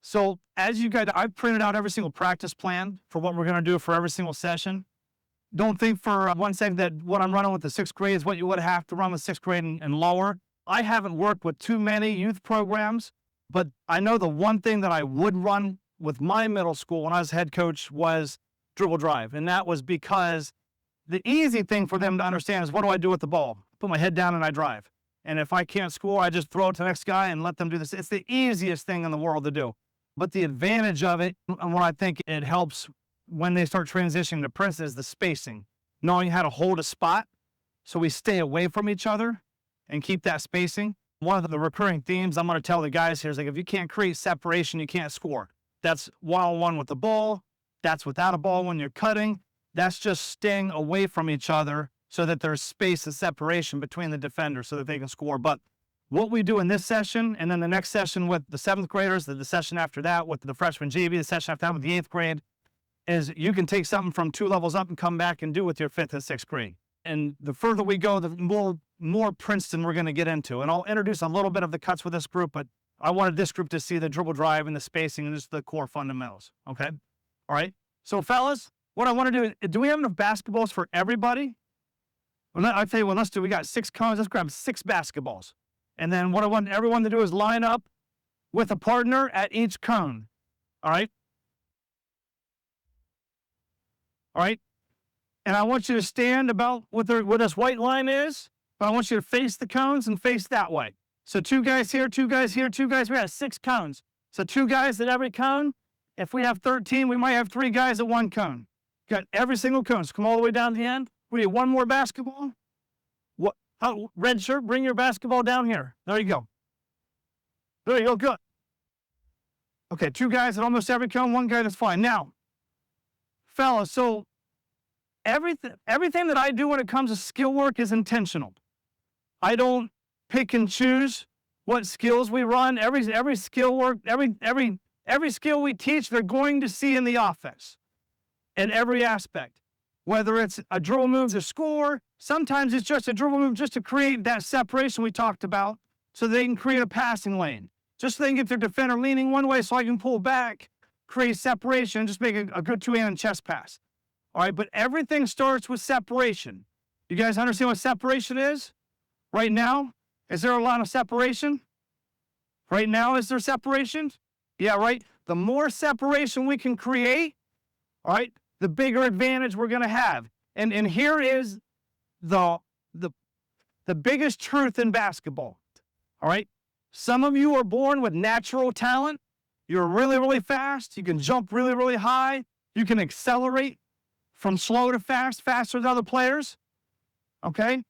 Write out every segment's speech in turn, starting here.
So as you guys, I've printed out every single practice plan for what we're going to do for every single session. Don't think for 1 second that what I'm running with the 6th grade is what you would have to run with 6th grade and lower. I haven't worked with too many youth programs, but I know the one thing that I would run with my middle school when I was head coach was dribble drive. And that was because the easy thing for them to understand is, what do I do with the ball? Put my head down and I drive. And if I can't score, I just throw it to the next guy and let them do this. It's the easiest thing in the world to do. But the advantage of it, and what I think it helps when they start transitioning to Princeton, is the spacing. Knowing how to hold a spot so we stay away from each other and keep that spacing. One of the recurring themes I'm going to tell the guys here is, like, if you can't create separation, you can't score. That's one-on-one with the ball. That's without a ball when you're cutting. That's just staying away from each other so that there's space and separation between the defenders so that they can score. But what we do in this session, and then the next session with the 7th graders, the session after that with the freshman JV, the session after that with the 8th grade, is you can take something from 2 levels up and come back and do with your 5th and 6th grade. And the further we go, the more Princeton we're going to get into. And I'll introduce a little bit of the cuts with this group, but I wanted this group to see the dribble drive and the spacing and just the core fundamentals. Okay? All right? So fellas, what I want to do we have enough basketballs for everybody? Well, I'll tell you what, we got 6 cones. Let's grab 6 basketballs. And then what I want everyone to do is line up with a partner at each cone. All right? All right? And I want you to stand about where this white line is, but I want you to face the cones and face that way. So 2 guys here, 2 guys here, 2 guys. We have 6 cones. So 2 guys at every cone. If we have 13, we might have 3 guys at 1 cone. Got every single cone. So come all the way down to the end. We need 1 more basketball. Red shirt, bring your basketball down here. There you go. There you go, good. Okay, 2 guys at almost every cone, 1 guy, that's fine. Now, fellas, so everything that I do when it comes to skill work is intentional. I don't pick and choose what skills we run. Every skill work, every skill we teach, they're going to see in the offense in every aspect. Whether it's a dribble move to score, sometimes it's just a dribble move just to create that separation we talked about so they can create a passing lane. Just so they can get their defender leaning one way so I can pull back, create separation, and just make a good two-handed chest pass. All right, but everything starts with separation. You guys understand what separation is? Right now, is there a lot of separation? Right now, is there separation? Yeah, right? The more separation we can create, all right, the bigger advantage we're going to have. And here is the biggest truth in basketball, all right? Some of you are born with natural talent. You're really, really fast. You can jump really, really high. You can accelerate from slow to fast, faster than other players, okay?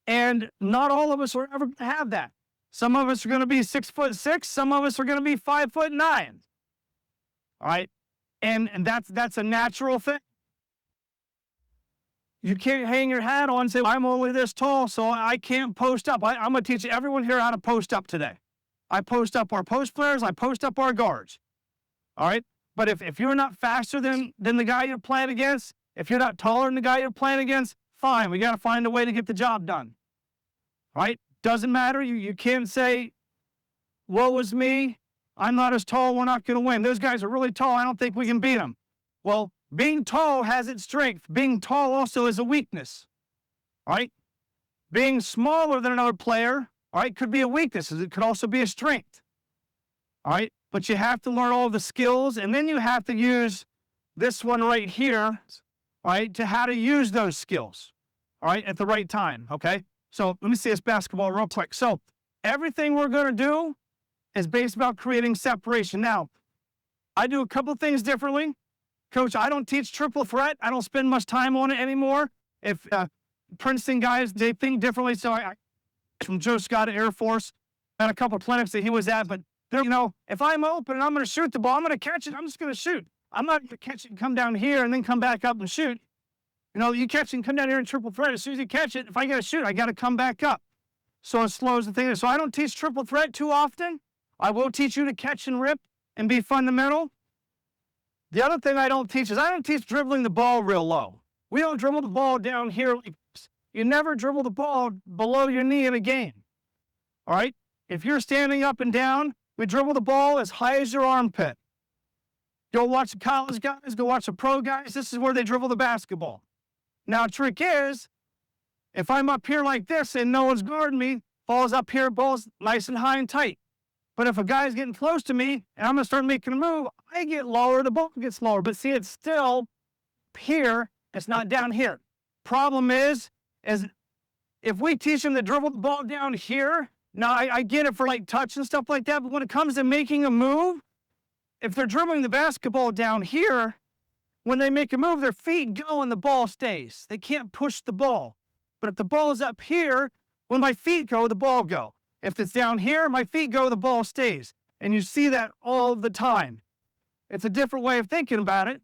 And not all of us are ever going to have that. Some of us are going to be 6'6". Some of us are going to be 5'9". All right? And that's a natural thing. You can't hang your hat on and say, I'm only this tall, so I can't post up. I'm going to teach everyone here how to post up today. I post up our post players. I post up our guards. All right? But if you're not faster than the guy you're playing against, if you're not taller than the guy you're playing against, fine. We got to find a way to get the job done. All right? Doesn't matter. You can't say, woe is me. I'm not as tall. We're not going to win. Those guys are really tall. I don't think we can beat them. Well, being tall has its strength. Being tall also is a weakness. All right? Being smaller than another player, all right, could be a weakness. It could also be a strength. All right? But you have to learn all the skills, and then you have to use this one right here, all right, to how to use those skills, all right, at the right time, okay? So let me see this basketball real quick. So everything we're going to do is based about creating separation. Now, I do a couple things differently. Coach, I don't teach triple threat. I don't spend much time on it anymore. If Princeton guys, they think differently. So I from Joe Scott at Air Force, had a couple of clinics that he was at, but if I'm open and I'm going to shoot the ball, I'm going to catch it. I'm just going to shoot. I'm not going to catch it and come down here and then come back up and shoot. You catch it and come down here and triple threat. As soon as you catch it, if I got to shoot, I got to come back up. So it slows the thing. So I don't teach triple threat too often. I will teach you to catch and rip and be fundamental. The other thing I don't teach is I don't teach dribbling the ball real low. We don't dribble the ball down here like this. You never dribble the ball below your knee in a game. All right? If you're standing up and down, we dribble the ball as high as your armpit. Go watch the college guys, go watch the pro guys. This is where they dribble the basketball. Now, trick is, if I'm up here like this and no one's guarding me, ball's up here, ball's nice and high and tight. But if a guy's getting close to me and I'm going to start making a move, I get lower, the ball gets lower. But see, it's still here, it's not down here. Problem is if we teach them to dribble the ball down here, now I get it for like touch and stuff like that, but when it comes to making a move, if they're dribbling the basketball down here, when they make a move, their feet go and the ball stays. They can't push the ball. But if the ball is up here, when my feet go, the ball go. If it's down here, my feet go, the ball stays. And you see that all the time. It's a different way of thinking about it,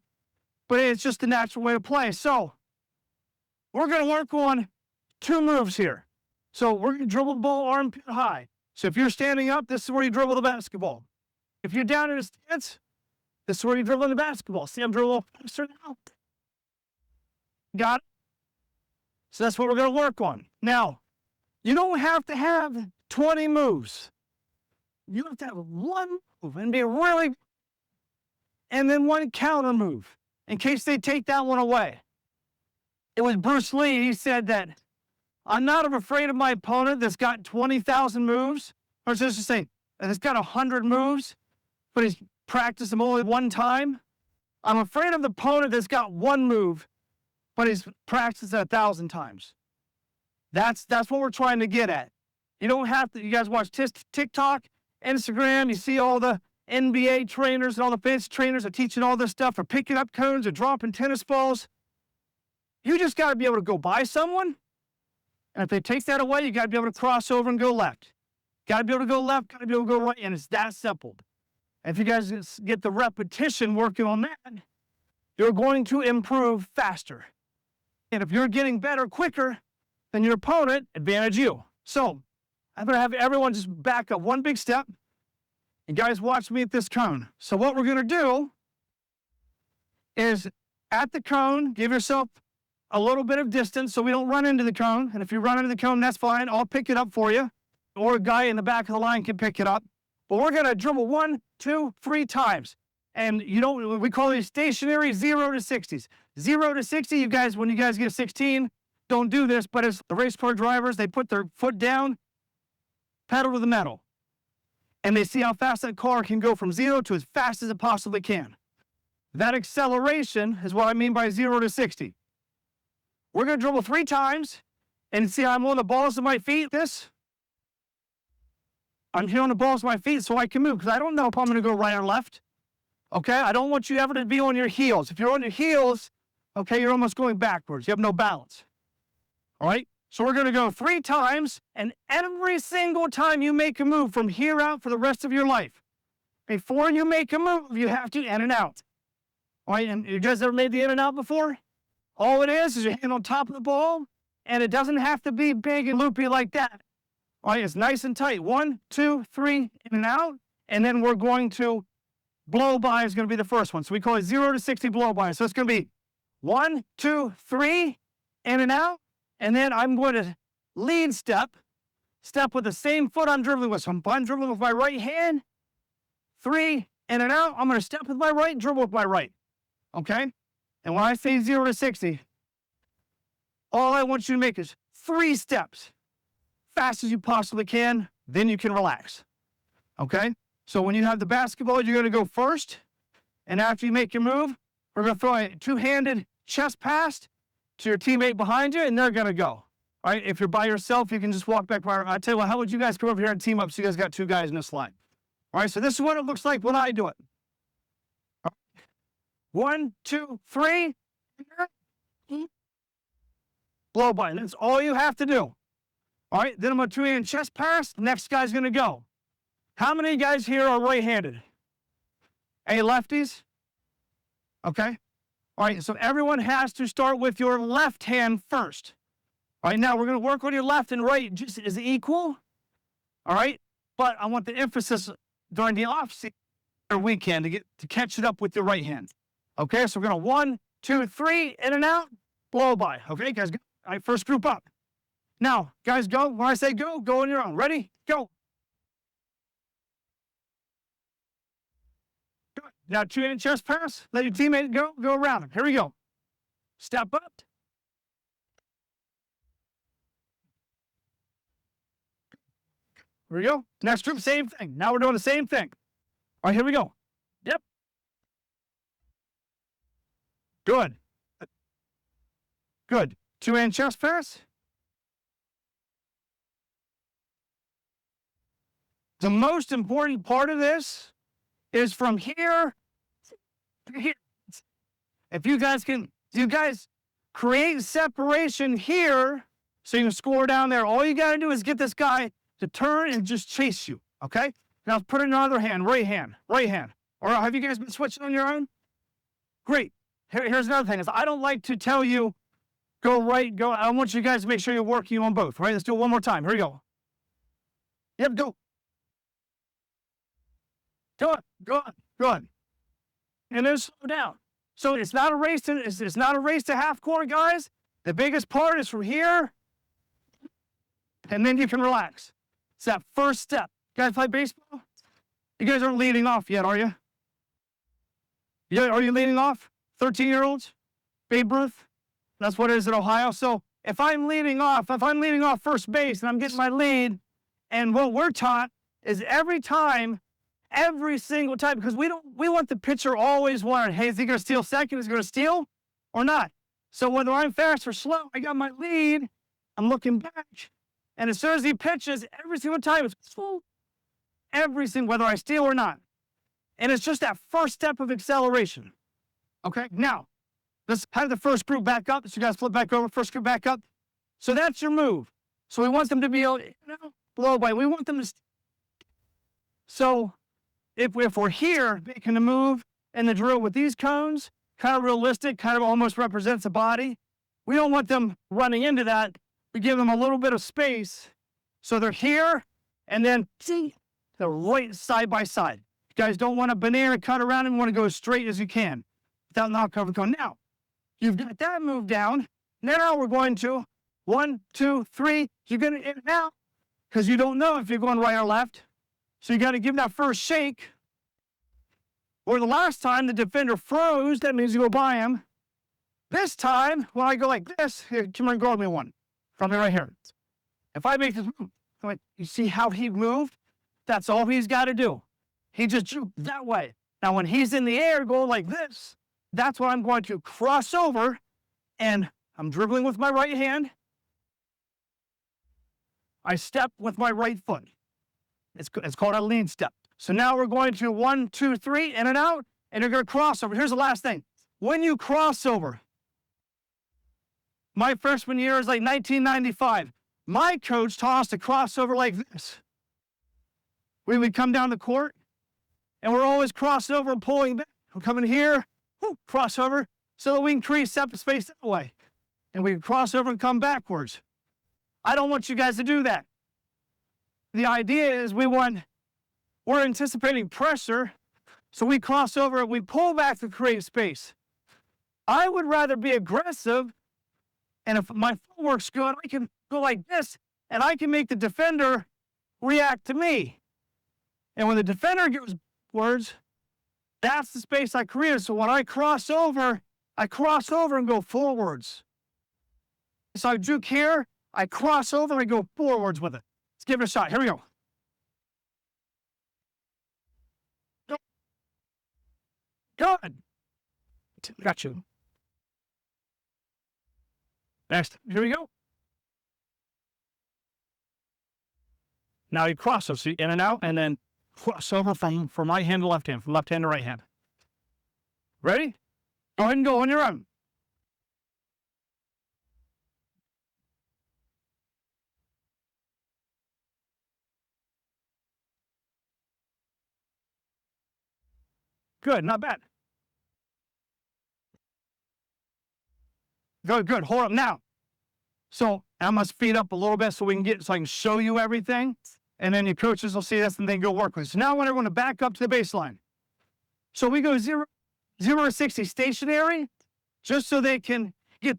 but it's just a natural way to play. So we're going to work on 2 moves here. So we're going to dribble the ball armpit high. So if you're standing up, this is where you dribble the basketball. If you're down in a stance, this is where you dribble the basketball. See, I'm dribbling a little faster now. Got it? So that's what we're going to work on. Now, you don't have to have 20 moves. You have to have 1 move and be really, and then 1 counter move in case they take that one away. It was Bruce Lee. He said that I'm not afraid of my opponent that's got 20,000 moves, or just to say, that's got 100 moves, but he's practiced them only 1 time. I'm afraid of the opponent that's got 1 move, but he's practiced it 1,000 times. That's what we're trying to get at. You don't have to, you guys watch TikTok, Instagram, you see all the NBA trainers and all the fancy trainers are teaching all this stuff, or picking up cones or dropping tennis balls. You just got to be able to go by someone, and if they take that away, you got to be able to cross over and go left. Got to be able to go left, got to be able to go right, and it's that simple. And if you guys get the repetition working on that, you're going to improve faster. And if you're getting better quicker than your opponent, advantage you. So I'm going to have everyone just back up 1 big step. And guys, watch me at this cone. So what we're going to do is at the cone, give yourself a little bit of distance so we don't run into the cone. And if you run into the cone, that's fine. I'll pick it up for you. Or a guy in the back of the line can pick it up. But we're going to dribble 1, 2, 3 times. And you don't, we call these stationary 0 to 60s. 0 to 60, you guys, when you guys get 16, don't do this, but as the race car drivers, they put their foot down, pedal to the metal. And they see how fast that car can go from 0 to as fast as it possibly can. That acceleration is what I mean by 0 to 60. We're going to dribble 3 times, and see how I'm on the balls of my feet, I'm here on the balls of my feet so I can move, because I don't know if I'm going to go right or left. Okay, I don't want you ever to be on your heels. If you're on your heels, okay, you're almost going backwards. You have no balance. All right, so we're going to go 3 times, and every single time you make a move from here out for the rest of your life, before you make a move, you have to in and out. All right, and you guys ever made the in and out before? All it is your hand on top of the ball, and it doesn't have to be big and loopy like that. All right, it's nice and tight. 1, 2, 3, in and out, and then we're going to blow by is going to be the first one. So we call it 0 to 60 blow by. So it's going to be 1, 2, 3, in and out. And then I'm going to lead step with the same foot I'm dribbling with. So I'm dribbling with my right hand, 3, in and out. I'm going to step with my right, dribble with my right. Okay? And when I say 0 to 60, all I want you to make is 3 steps, fast as you possibly can, then you can relax. Okay? So when you have the basketball, you're going to go first. And after you make your move, we're going to throw a 2-handed chest pass to your teammate behind you, and they're going to go. All right? If you're by yourself, you can just walk back. I tell you what, how would you guys come over here and team up so you guys got 2 guys in this line? All right? So this is what it looks like when I do it. All right. 1, 2, 3. Blow by. That's all you have to do. All right? Then I'm going to 2-hand chest pass. The next guy's going to go. How many guys here are right-handed? Any lefties? Okay. All right, so everyone has to start with your left hand first. All right, now we're going to work on your left and right just as equal. All right, but I want the emphasis during the off-season or weekend to catch it up with your right hand. Okay, so we're going to 1, 2, 3, in and out, blow by. Okay, guys, go. All right, first group up. Now, guys, go. When I say go, go on your own. Ready? Go. Now 2-hand chest pass. Let your teammate go around him. Here we go. Step up. Here we go. Next group, same thing. Now we're doing the same thing. All right, here we go. Yep. Good. Good. 2-hand chest pass. The most important part of this is from here to here. If you guys create separation here so you can score down there. All you got to do is get this guy to turn and just chase you, okay? Now put it in another hand, right hand. Or have you guys been switching on your own? Great. Here's another thing is I don't like to tell you, go right, go. I want you guys to make sure you're working on both, right? Let's do it one more time. Here we go. Yep, go. Good. And then slow down. So it's not a race to half court, guys. The biggest part is from here, and then you can relax. It's that first step. You guys play baseball? You guys aren't leading off yet, are you? Yeah, are you leading off? 13-year-olds? Babe Ruth? That's what it is in Ohio. So if I'm leading off first base and I'm getting my lead, and what we're taught is every single time, because we want the pitcher always wondering, hey, is he going to steal second? Is he going to steal or not? So whether I'm fast or slow, I got my lead, I'm looking back. And as soon as he pitches, every single time it's full. Whether I steal or not. And it's just that first step of acceleration. Okay, now, let's have the first group back up. So you guys flip back over, first group back up. So that's your move. So we want them to be able to, blow away. We want them to. So if we're here, making a move in the drill with these cones, kind of realistic, kind of almost represents a body. We don't want them running into that. We give them a little bit of space. So they're here, and then they're right side by side. You guys don't want a banana cut around and want to go as straight as you can without knock cover going. Now, you've got that move down. Now we're going to 1, 2, 3. You're going to in and out because you don't know if you're going right or left. So you got to give that first shake. Or the last time the defender froze, that means you go by him. This time, when I go like this, here, come here and guard me one. From me right here. If I make this move, like, you see how he moved? That's all he's got to do. He just drew that way. Now, when he's in the air going like this, that's what I'm going to cross over, and I'm dribbling with my right hand. I step with my right foot. It's called a lean step. So now we're going to 1, 2, 3, in and out, and you're going to cross over. Here's the last thing. When you cross over, my freshman year is like 1995. My coach taught us to cross over like this. We would come down the court, and we're always crossing over and pulling back. We're coming here, cross over, so that we can create separate space that way. And we can cross over and come backwards. I don't want you guys to do that. The idea is we're anticipating pressure, so we cross over and we pull back to create space. I would rather be aggressive, and if my footwork's good, I can go like this, and I can make the defender react to me. And when the defender goes backwards, that's the space I created. So when I cross over and go forwards. So I juke here, I cross over, and I go forwards with it. Let's give it a shot. Here we go. Good. Got you. Next. Here we go. Now you cross over, so in and out, and then cross over from right hand to left hand, from left hand to right hand. Ready? Go ahead and go on your own. Good, not bad. Good. Hold up now. So I must speed up a little bit so I can show you everything. And then your coaches will see this and then go work with it. So now I want everyone to back up to the baseline. So we go 0 to 60 stationary, just so they can get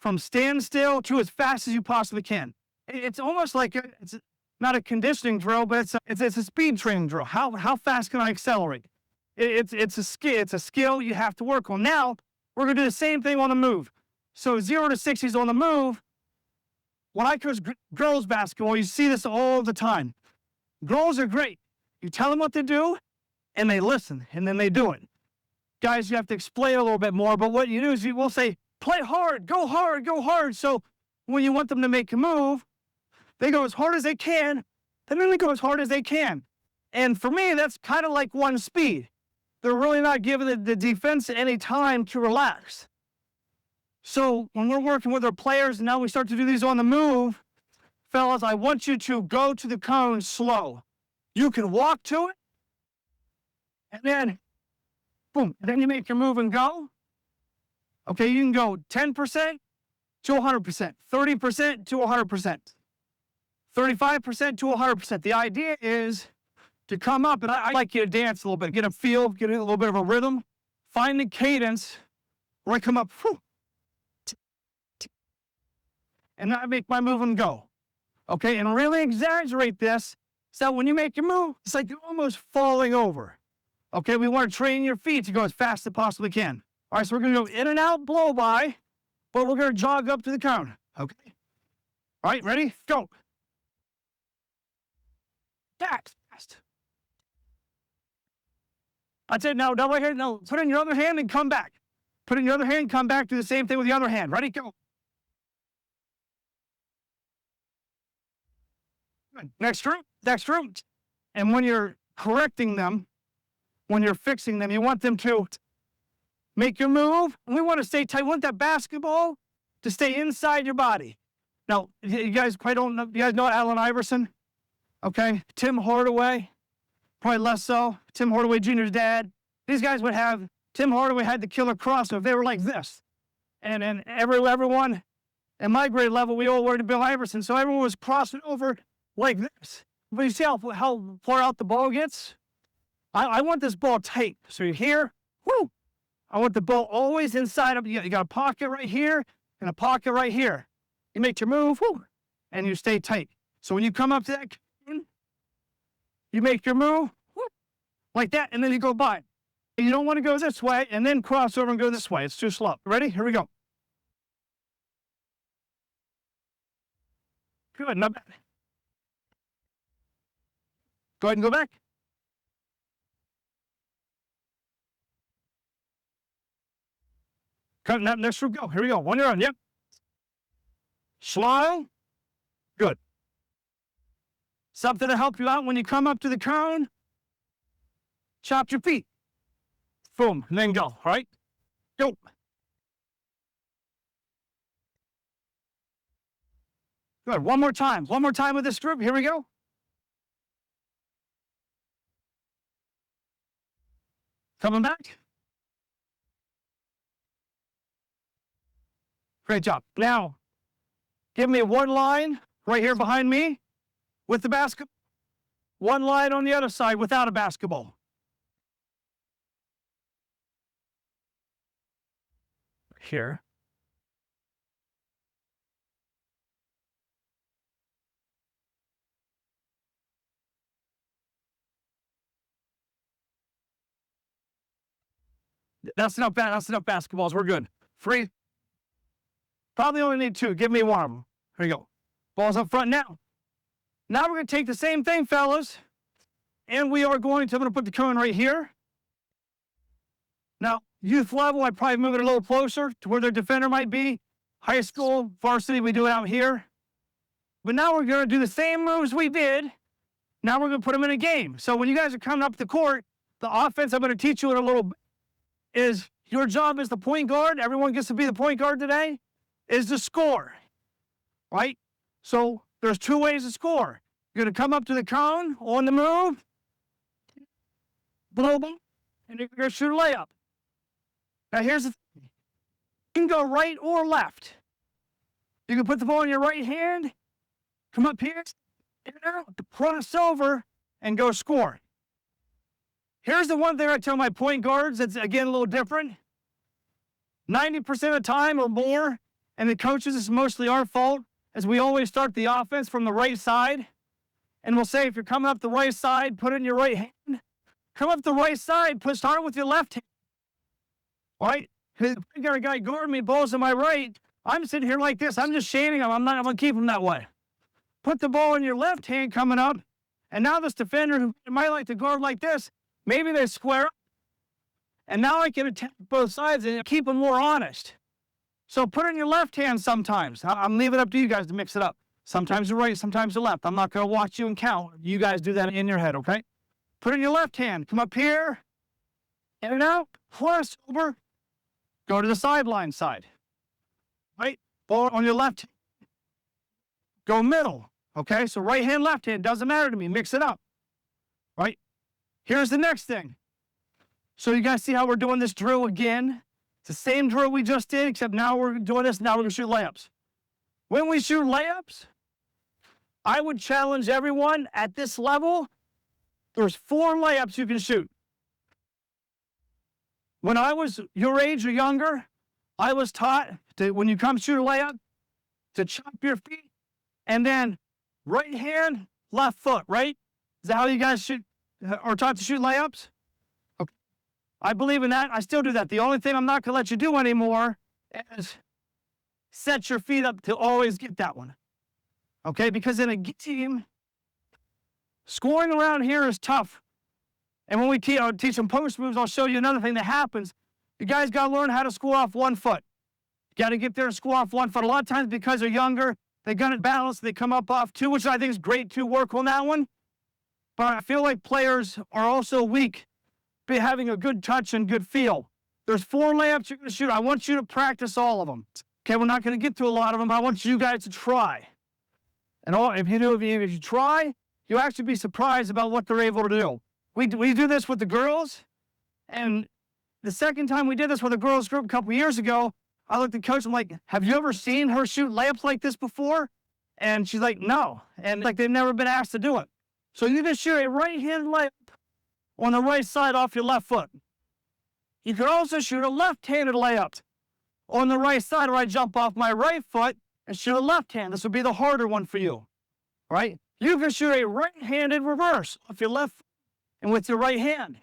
from standstill to as fast as you possibly can. It's almost like it's not a conditioning drill, but it's a speed training drill. How fast can I accelerate? It's a skill. It's a skill you have to work on. Now we're gonna do the same thing on the move. So 0 to 60 is on the move. When I coach girls basketball, you see this all the time. Girls are great. You tell them what to do, and they listen, and then they do it. Guys, you have to explain a little bit more, but what you do is you will say, play hard, go hard, go hard. So when you want them to make a move, they go as hard as they can. They really go as hard as they can. And for me, that's kind of like one speed. They're really not giving the defense any time to relax. So when we're working with our players, and now we start to do these on the move, fellas, I want you to go to the cone slow. You can walk to it, and then, boom, and then you make your move and go. Okay, you can go 10% to 100%, 30% to 100%, 35% to 100%. The idea is to come up, and I like you to dance a little bit, get a feel, get a little bit of a rhythm, find the cadence where I come up, whew, and I make my move and go. Okay, and really exaggerate this so when you make your move, it's like you're almost falling over. Okay, we want to train your feet to go as fast as possibly can. All right, so we're going to go in and out, blow by, but we're going to jog up to the cone. Okay. All right, ready? Go. That's fast. That's it. Now, double here. Now, put it in your other hand and come back. Put it in your other hand, come back, do the same thing with the other hand. Ready? Go. Good. Next room. Next room. And when you're correcting them, when you're fixing them, you want them to make your move. And we want to stay tight. We want that basketball to stay inside your body. Now, you guys probably don't know. You guys know Allen Iverson? Okay. Tim Hardaway. Probably less so. Tim Hardaway Jr.'s dad. These guys would have, Tim Hardaway had the killer crossover. They were like this. And everyone at my grade level, we all learned Bill Iverson. So everyone was crossing over like this. But you see how far out the ball gets? I want this ball tight. So you're here. Whoo! I want the ball always inside of you. You got a pocket right here and a pocket right here. You make your move, whoo, and you stay tight. So when you come up to that, you make your move, whoo, like that, and then you go by. You don't want to go this way and then cross over and go this way. It's too slow. Ready? Here we go. Good, not bad. Go ahead and go back. Cutting that next room, go. Here we go. One run, yep. Slow. Good. Something to help you out when you come up to the cone. Chop your feet. Boom, and then go. All right? Go. Good. One more time. One more time with this group. Here we go. Coming back. Great job. Now, give me one line right here behind me with the basketball. One line on the other side without a basketball. Here. That's enough basketballs. We're good. Free. Probably only need two. Give me one of them. Here you go. Ball's up front now. Now we're going to take the same thing, fellas. And we are going to, I'm going to put the cone right here. Now, youth level, I'd probably move it a little closer to where their defender might be. High school, varsity, we do it out here. But now we're going to do the same moves we did. Now we're going to put them in a game. So when you guys are coming up the court, the offense I'm going to teach you in a little bit is your job as the point guard. Everyone gets to be the point guard today. Is to score, right? So there's two ways to score. You're going to come up to the cone on the move, blow them, and you're going to shoot a layup. Now here's the thing. You can go right or left. You can put the ball in your right hand, come up here, cross over, and go score. Here's the one thing I tell my point guards that's, again, a little different. 90% of the time or more, and the coaches, it's mostly our fault, as we always start the offense from the right side. And we'll say, if you're coming up the right side, put it in your right hand, Come up the right side, start with your left hand. Right? I got a guy guarding me, ball's in my right. I'm sitting here like this. I'm just shading him. I'm going to keep him that way. Put the ball in your left hand coming up. And now this defender who might like to guard like this, maybe they square up. And now I can attack both sides and keep them more honest. So put it in your left hand sometimes. I'm leaving it up to you guys to mix it up. Sometimes the right, sometimes the left. I'm not going to watch you and count. You guys do that in your head, okay? Put it in your left hand. Come up here. In and out. Plus over. Go to the sideline side. Right? Ball on your left. Go middle. Okay? So right hand, left hand. Doesn't matter to me. Mix it up. Right? Here's the next thing. So you guys see how we're doing this drill again? It's the same drill we just did, except now we're doing this. Now we're going to shoot layups. When we shoot layups, I would challenge everyone at this level. There's 4 layups you can shoot. When I was your age or younger, I was taught to, when you come shoot a layup, to chop your feet and then right hand, left foot, right? Is that how you guys shoot or taught to shoot layups? Okay. I believe in that. I still do that. The only thing I'm not going to let you do anymore is set your feet up to always get that one. Okay? Because in a team, scoring around here is tough. And when we teach them post moves, I'll show you another thing that happens. You guys got to learn how to score off one foot. You got to get there and score off one foot. A lot of times because they're younger, they got it balanced. They come up off 2, which I think is great to work on that one. But I feel like players are also weak by having a good touch and good feel. There's 4 layups you're going to shoot. I want you to practice all of them. Okay, we're not going to get through a lot of them, but I want you guys to try. And if you try, you'll actually be surprised about what they're able to do. We do this with the girls, and the second time we did this with a girls group a couple years ago, I looked at coach, I'm like, have you ever seen her shoot layups like this before? And she's like, no. And like they've never been asked to do it. So you can shoot a right-handed layup on the right side off your left foot. You can also shoot a left-handed layup on the right side, where I jump off my right foot and shoot a left hand. This would be the harder one for you, right? You can shoot a right-handed reverse off your left and with your right hand.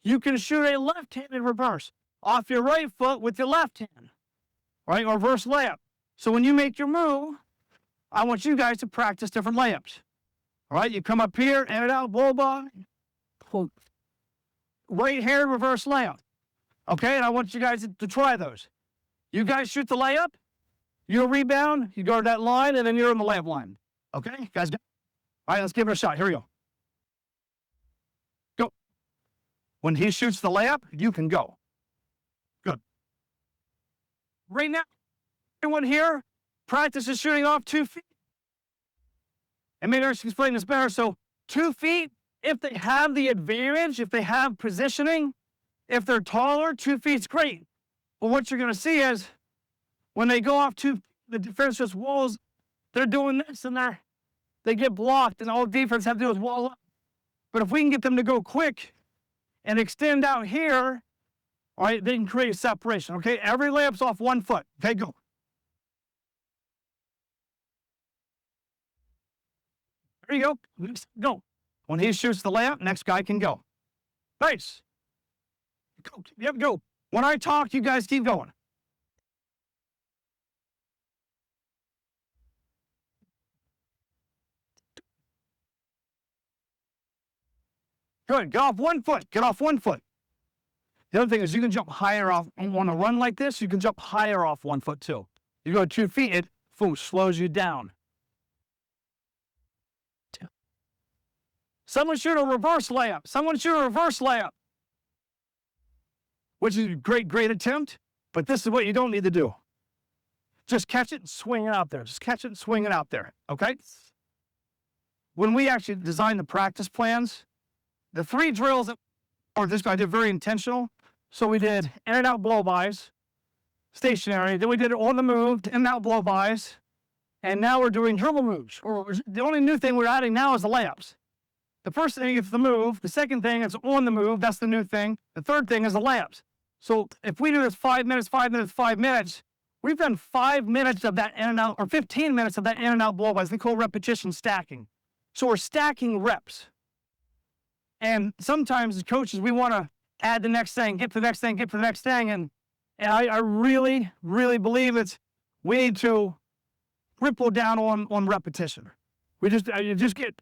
You can shoot a left-handed reverse off your right foot with your left hand, right? Or reverse layup. So when you make your move, I want you guys to practice different layups. All right, you come up here, in and out, blow by, right hand reverse layup. Okay, and I want you guys to try those. You guys shoot the layup, you rebound, you go to that line, and then you're in the layup line. Okay, guys? All right, let's give it a shot. Here we go. Go. When he shoots the layup, you can go. Good. Right now, everyone here practices shooting off 2 feet. And maybe I should explain this better. So 2 feet, if they have the advantage, if they have positioning, if they're taller, 2 feet's great. But what you're going to see is when they go off 2 feet, the defense just walls. They're doing this and they get blocked, and all defense have to do is wall up. But if we can get them to go quick and extend out here, all right, they can create a separation. Okay, every layup's off 1 foot. Okay, go. There you go. Go. When he shoots the layup, next guy can go. Nice. Go. Yep, go. When I talk, you guys keep going. Good. Get off 1 foot. Get off 1 foot. The other thing is you can jump higher off. And on a run like this, you can jump higher off 1 foot too. You go 2 feet, it slows you down. Someone shoot a reverse layup. Someone shoot a reverse layup. Which is a great attempt, but this is what you don't need to do. Just catch it and swing it out there. Just catch it and swing it out there, okay? When we actually designed the practice plans, the 3 drills this guy did very intentional. So we did in and out blow-bys, stationary. Then we did it on the move, in and out blow-bys. And now we're doing dribble moves. The only new thing we're adding now is the layups. The first thing is the move. The second thing is on the move. That's the new thing. The third thing is the layups. So if we do this 5 minutes, 5 minutes, 5 minutes, we've done 5 minutes of that in and out, or 15 minutes of that in and out blow-bys. They call repetition stacking. So we're stacking reps. And sometimes as coaches, we want to add the next thing, get to the next thing, get to the next thing. And I really, really believe we need to ripple down on repetition. You just get,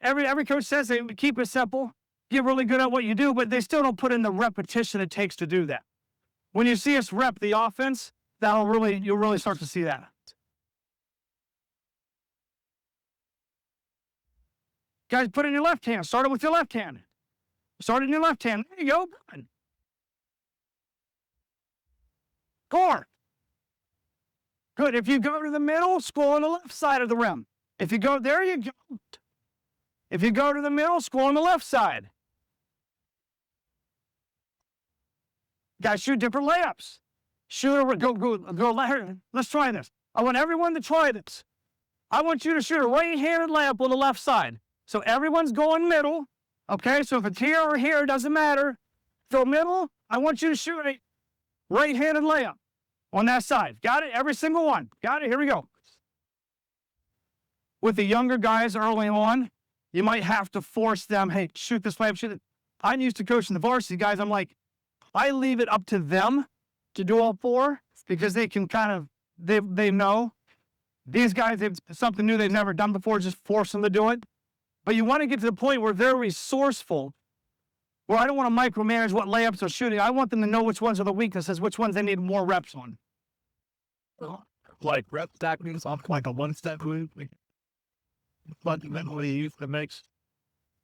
every coach says they keep it simple, get really good at what you do, but they still don't put in the repetition it takes to do that. When you see us rep the offense, you'll really start to see that. Guys, put it in your left hand. Start it with your left hand. Start it in your left hand. There you go. Good. Guard. Good. If you go to the middle, score on the left side of the rim. If you go, there you go. If you go to the middle, score on the left side. Guys, shoot different layups. Go. Let's try this. I want everyone to try this. I want you to shoot a right-handed layup on the left side. So everyone's going middle, okay? So if it's here or here, it doesn't matter. So middle, I want you to shoot a right-handed layup on that side. Got it? Every single one. Got it? Here we go. With the younger guys early on, you might have to force them, hey, shoot this layup, shoot it. I'm used to coaching the varsity guys. I'm like, I leave it up to them to do all four because they can kind of, they know. These guys, it's something new they've never done before, just force them to do it. But you want to get to the point where they're resourceful, where I don't want to micromanage what layups they're shooting. I want them to know which ones are the weaknesses, which ones they need more reps on. Like rep stacking, something like a one-step move. Fundamentally use the mix.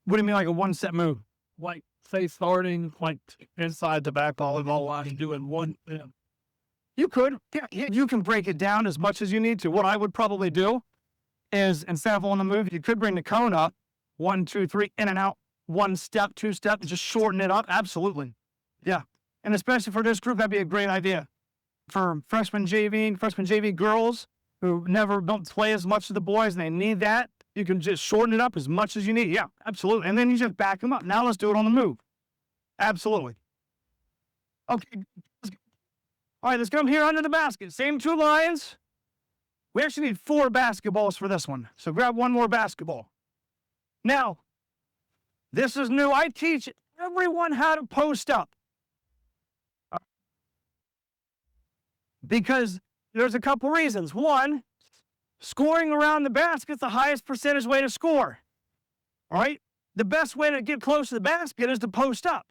What do you mean like a one-step move? Like, say, starting like inside the back volleyball line, doing one. You could. Yeah, you can break it down as much as you need to. What I would probably do is instead of on the move, you could bring the cone up, 1, 2, 3, in and out, 1 step, 2 step, just shorten it up. Absolutely. Yeah. And especially for this group, that'd be a great idea. For freshman JV girls who don't play as much as the boys and they need that, you can just shorten it up as much as you need. Yeah, absolutely. And then you just back them up. Now let's do it on the move. Absolutely. Okay. All right, let's come here under the basket. Same 2 lines. We actually need 4 basketballs for this one. So grab 1 more basketball. Now, this is new. I teach everyone how to post up. Because there's a couple reasons. One, scoring around the basket is the highest percentage way to score. All right? The best way to get close to the basket is to post up.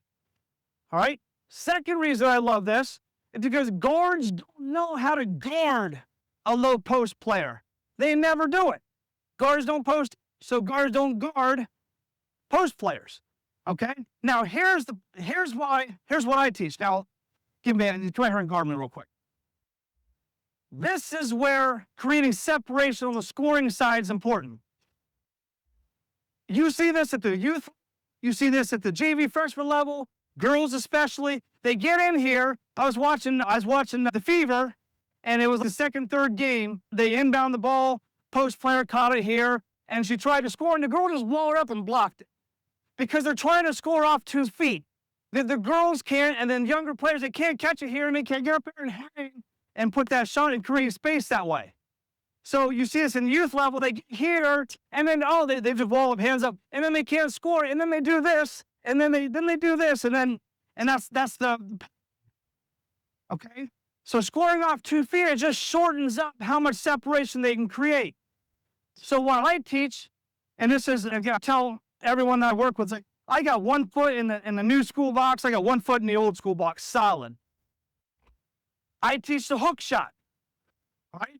All right? Second reason I love this is because guards don't know how to guard a low post player. They never do it. Guards don't post, so guards don't guard post players. Okay? Now here's what I teach. Now, come here and guard me real quick. This is where creating separation on the scoring side is important. You see this at the youth, you see this at the JV freshman level, girls especially. They get in here. I was watching the Fever, and it was the second, third game. They inbound the ball, post player caught it here, and she tried to score, and the girl just walled up and blocked it. Because they're trying to score off 2 feet. The girls can't, and then younger players, they can't catch it here, and they can't get up there and hang and put that shot and create space that way. So you see this in youth level, they get here, and then, they just wall up, hands up, and then they can't score, and then they do this, and then they do this, and that's the, okay? So scoring off 2 feet, it just shortens up how much separation they can create. So what I teach, and this is, again, I tell everyone that I work with, like, I got 1 foot in the new school box, I got 1 foot in the old school box, solid. I teach the hook shot, right?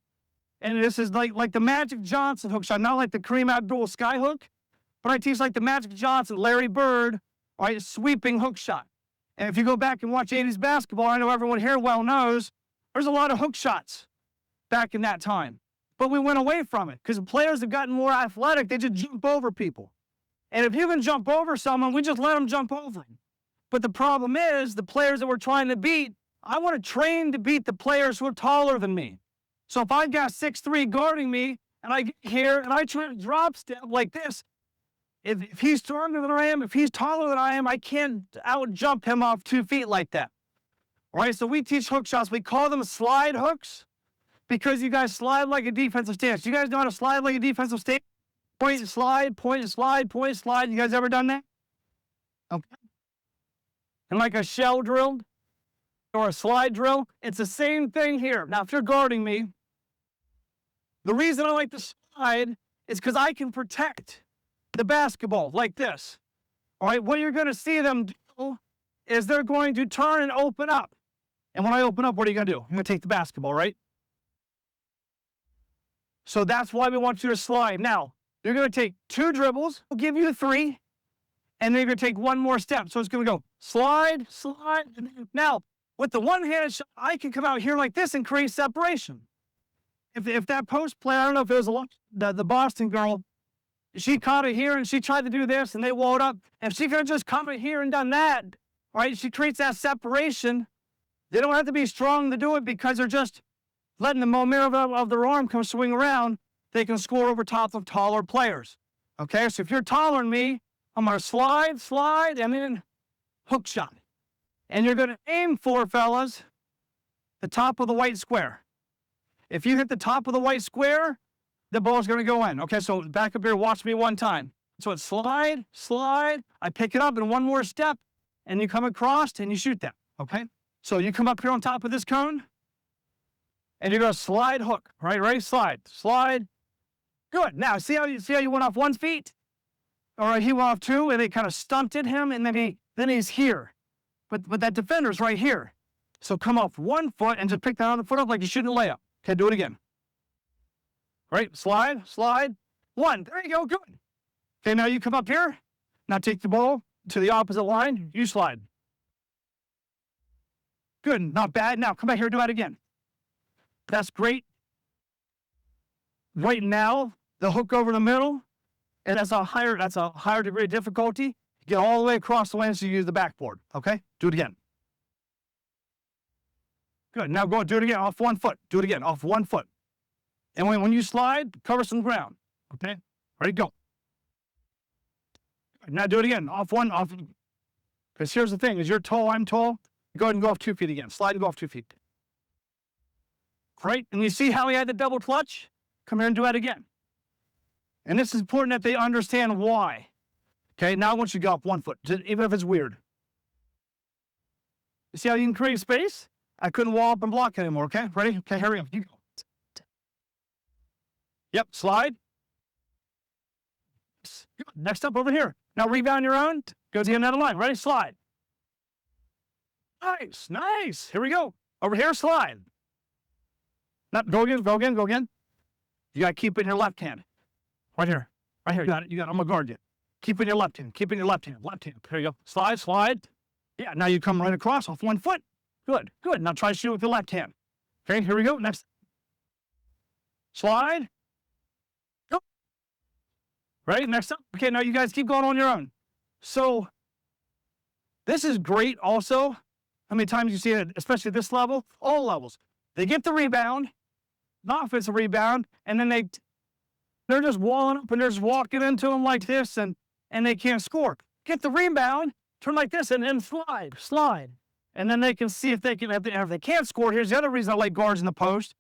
And this is like the Magic Johnson hook shot, not like the Kareem Abdul sky hook, but I teach like the Magic Johnson, Larry Bird, right, sweeping hook shot. And if you go back and watch 80s basketball, I know everyone here well knows, there's a lot of hook shots back in that time. But we went away from it because the players have gotten more athletic. They just jump over people. And if you can jump over someone, we just let them jump over them. But the problem is the players that we're trying to beat, I want to train to beat the players who are taller than me. So if I've got 6'3" guarding me, and I get here, and I try to drop step like this, if he's stronger than I am, if he's taller than I am, I can't out-jump him off 2 feet like that. All right, so we teach hook shots. We call them slide hooks because you guys slide like a defensive stance. You guys know how to slide like a defensive stance? Point, slide, point, slide, point, slide. You guys ever done that? Okay. And like a shell drill or a slide drill, it's the same thing here. Now, if you're guarding me, the reason I like the slide is because I can protect the basketball like this. All right, what you're going to see them do is they're going to turn and open up. And when I open up, what are you going to do? I'm going to take the basketball, right? So that's why we want you to slide. Now, you're going to take 2 dribbles. We'll give you 3. And then you're going to take 1 more step. So it's going to go slide, slide. Now, with the one-handed shot, I can come out here like this and create separation. If that post play, I don't know if it was the Boston girl, she caught it here and she tried to do this and they walled up. If she could have just come in here and done that, right, she creates that separation. They don't have to be strong to do it because they're just letting the momentum of their arm come swing around. They can score over top of taller players. Okay, so if you're taller than me, I'm going to slide, slide, and then hook shot. And you're going to aim for, fellas, the top of the white square. If you hit the top of the white square, the ball's going to go in. Okay, so back up here, watch me one time. So it's slide, slide, I pick it up in 1 more step, and you come across and you shoot that, okay? So you come up here on top of this cone, and you're going to slide hook, right? Ready? Slide, slide. Good. Now, see how you went off 1 feet? All right, he went off 2, and they kind of stunted him, and then he's here. But that defender's right here. So come off 1 foot and just pick that other foot up like you shouldn't lay up. Okay, do it again. Right, slide, slide. 1, there you go, good. Okay, now you come up here. Now take the ball to the opposite line. You slide. Good, not bad. Now come back here, do that again. That's great. Right now, the hook over the middle, and that's a higher degree of difficulty. Get all the way across the lane so you use the backboard. Okay, do it again. Good, now go do it again off 1 foot. Do it again off 1 foot. And when you slide, cover some ground. Okay, ready, go. Now do it again off. Because here's the thing: is you're tall, I'm tall. Go ahead and go off 2 feet again. Slide and go off 2 feet. Great. And you see how he had the double clutch? Come here and do that again. And this is important that they understand why. Okay, now I want you to go off 1 foot, even if it's weird. You see how you can create space? I couldn't wall up and block anymore, okay? Ready? Okay, hurry up. You go. Yep, slide. Good. Next up over here. Now rebound your own. Go to the another line. Ready? Slide. Nice, nice. Here we go. Over here, slide. Not, go again, go again, go again. You got to keep it in your left hand. Right here. Right here. You got it. I'm going to guard you. Keep it in your left hand. Keep it in your left hand. Left hand. Here you go. Slide, slide. Yeah, now you come right across off 1 foot. Good, good. Now try to shoot with your left hand. Okay, here we go. Next. Slide. Go. Ready? Next up. Okay, now you guys keep going on your own. So, this is great also. How many times you see it, especially at this level? All levels. They get the rebound, the offensive rebound, and then they're just walling up and they're just walking into them like this, and they can't score. Get the rebound, turn like this, and then slide. And then they can see if they can't score. Here's the other reason I like guards in the post,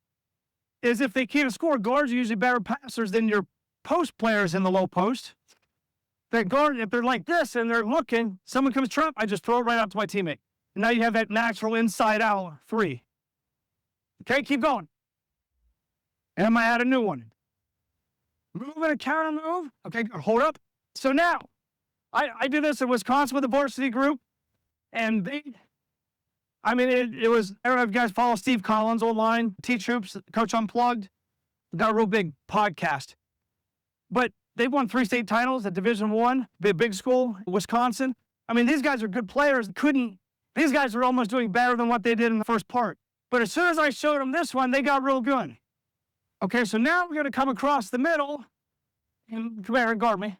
is if they can't score, guards are usually better passers than your post players in the low post. That guard, if they're like this and they're looking, someone comes trap, I just throw it right out to my teammate. And now you have that natural inside out 3. Okay, keep going. And I'm going to add a new one. Move and a counter move. Okay, hold up. So now, I did this in Wisconsin with the varsity group, and it was, I don't know if you guys follow Steve Collins online, Teach Hoops, Coach Unplugged. Got a real big podcast. But they won 3 state titles at Division I, big school, Wisconsin. I mean, these guys are good players. These guys are almost doing better than what they did in the first part. But as soon as I showed them this one, they got real good. Okay, so now we're going to come across the middle, and come here and guard me.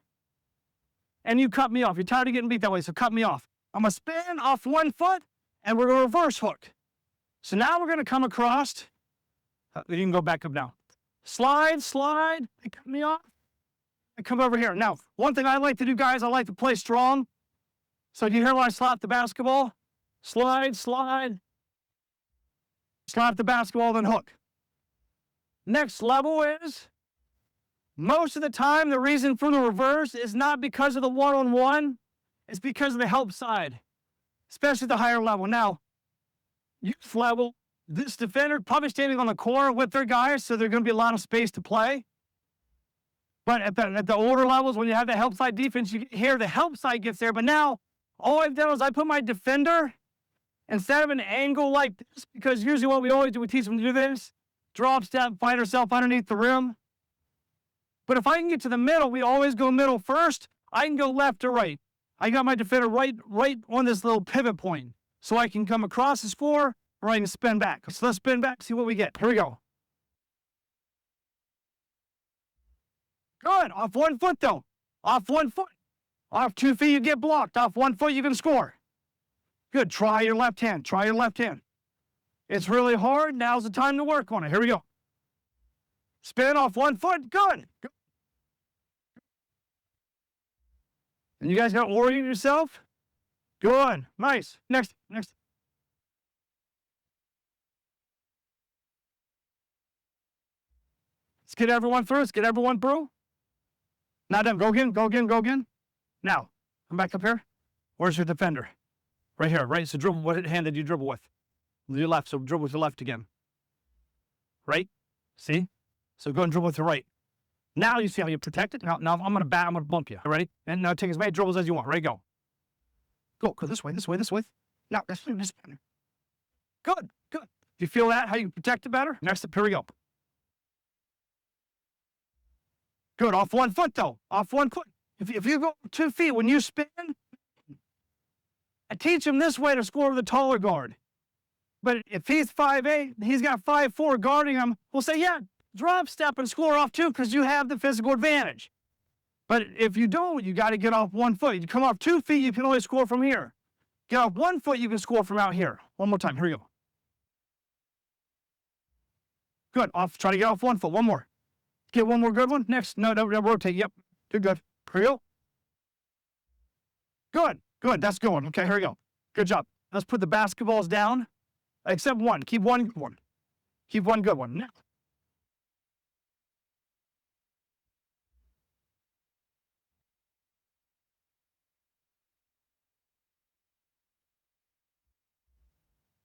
And you cut me off. You're tired of getting beat that way, so cut me off. I'm going to spin off 1 foot, and we're going to reverse hook. So now we're going to come across. You can go back up now. Slide. They cut me off. And come over here. Now, one thing I like to do, guys, I like to play strong. So you hear when I slap the basketball? Slide. Slap the basketball, then hook. Next level is, most of the time, the reason for the reverse is not because of the one-on-one. It's because of the help side, especially the higher level. Now, youth level, this defender probably standing on the corner with their guys, so there's going to be a lot of space to play. But at the older levels, when you have the help side defense, you hear the help side gets there. But now, all I've done is I put my defender instead of an angle like this, because usually what we always do, we teach them to do this, drop step, find herself underneath the rim. But if I can get to the middle, we always go middle first. I can go left or right. I got my defender right on this little pivot point, so I can come across the score or I can spin back. So let's spin back, see what we get. Here we go. Good. Off 1 foot, though. Off 1 foot. Off 2 feet, you get blocked. Off 1 foot, you can score. Good. Try your left hand. Try your left hand. It's really hard. Now's the time to work on it. Here we go. Spin off 1 foot. Good. Good. And you guys got to orient yourself. Good. Nice. Next. Let's get everyone through. Let's get everyone through. Now then, go again. Now, come back up here. Where's your defender? Right here, right? So dribble, what hand did you dribble with? With your left, so dribble with your left again. Right? See? So go and dribble with your right. Now you see how you protect it? Now I'm going to bump you. Ready? And now take as many dribbles as you want. Ready? Go. Go this way. Now, this way. Good. Do you feel that? How you protect it better? Next up, here we go. Good. Off 1 foot, though. Off 1 foot. If you go 2 feet, when you spin, I teach him this way to score with a taller guard. But if he's 5'8", he's got 5'4" guarding him, we'll say, yeah, drop step and score off 2 because you have the physical advantage. But if you don't, you got to get off 1 foot. You come off 2 feet, you can only score from here. Get off 1 foot, you can score from out here. One more time. Here we go. Good. Try to get off 1 foot. One more. Get one more good one. Next. No, rotate. Yep. Too good. Here we go. Good. That's good one. Okay, here we go. Good job. Let's put the basketballs down. Except one. Keep one good one. Keep one good one. Now.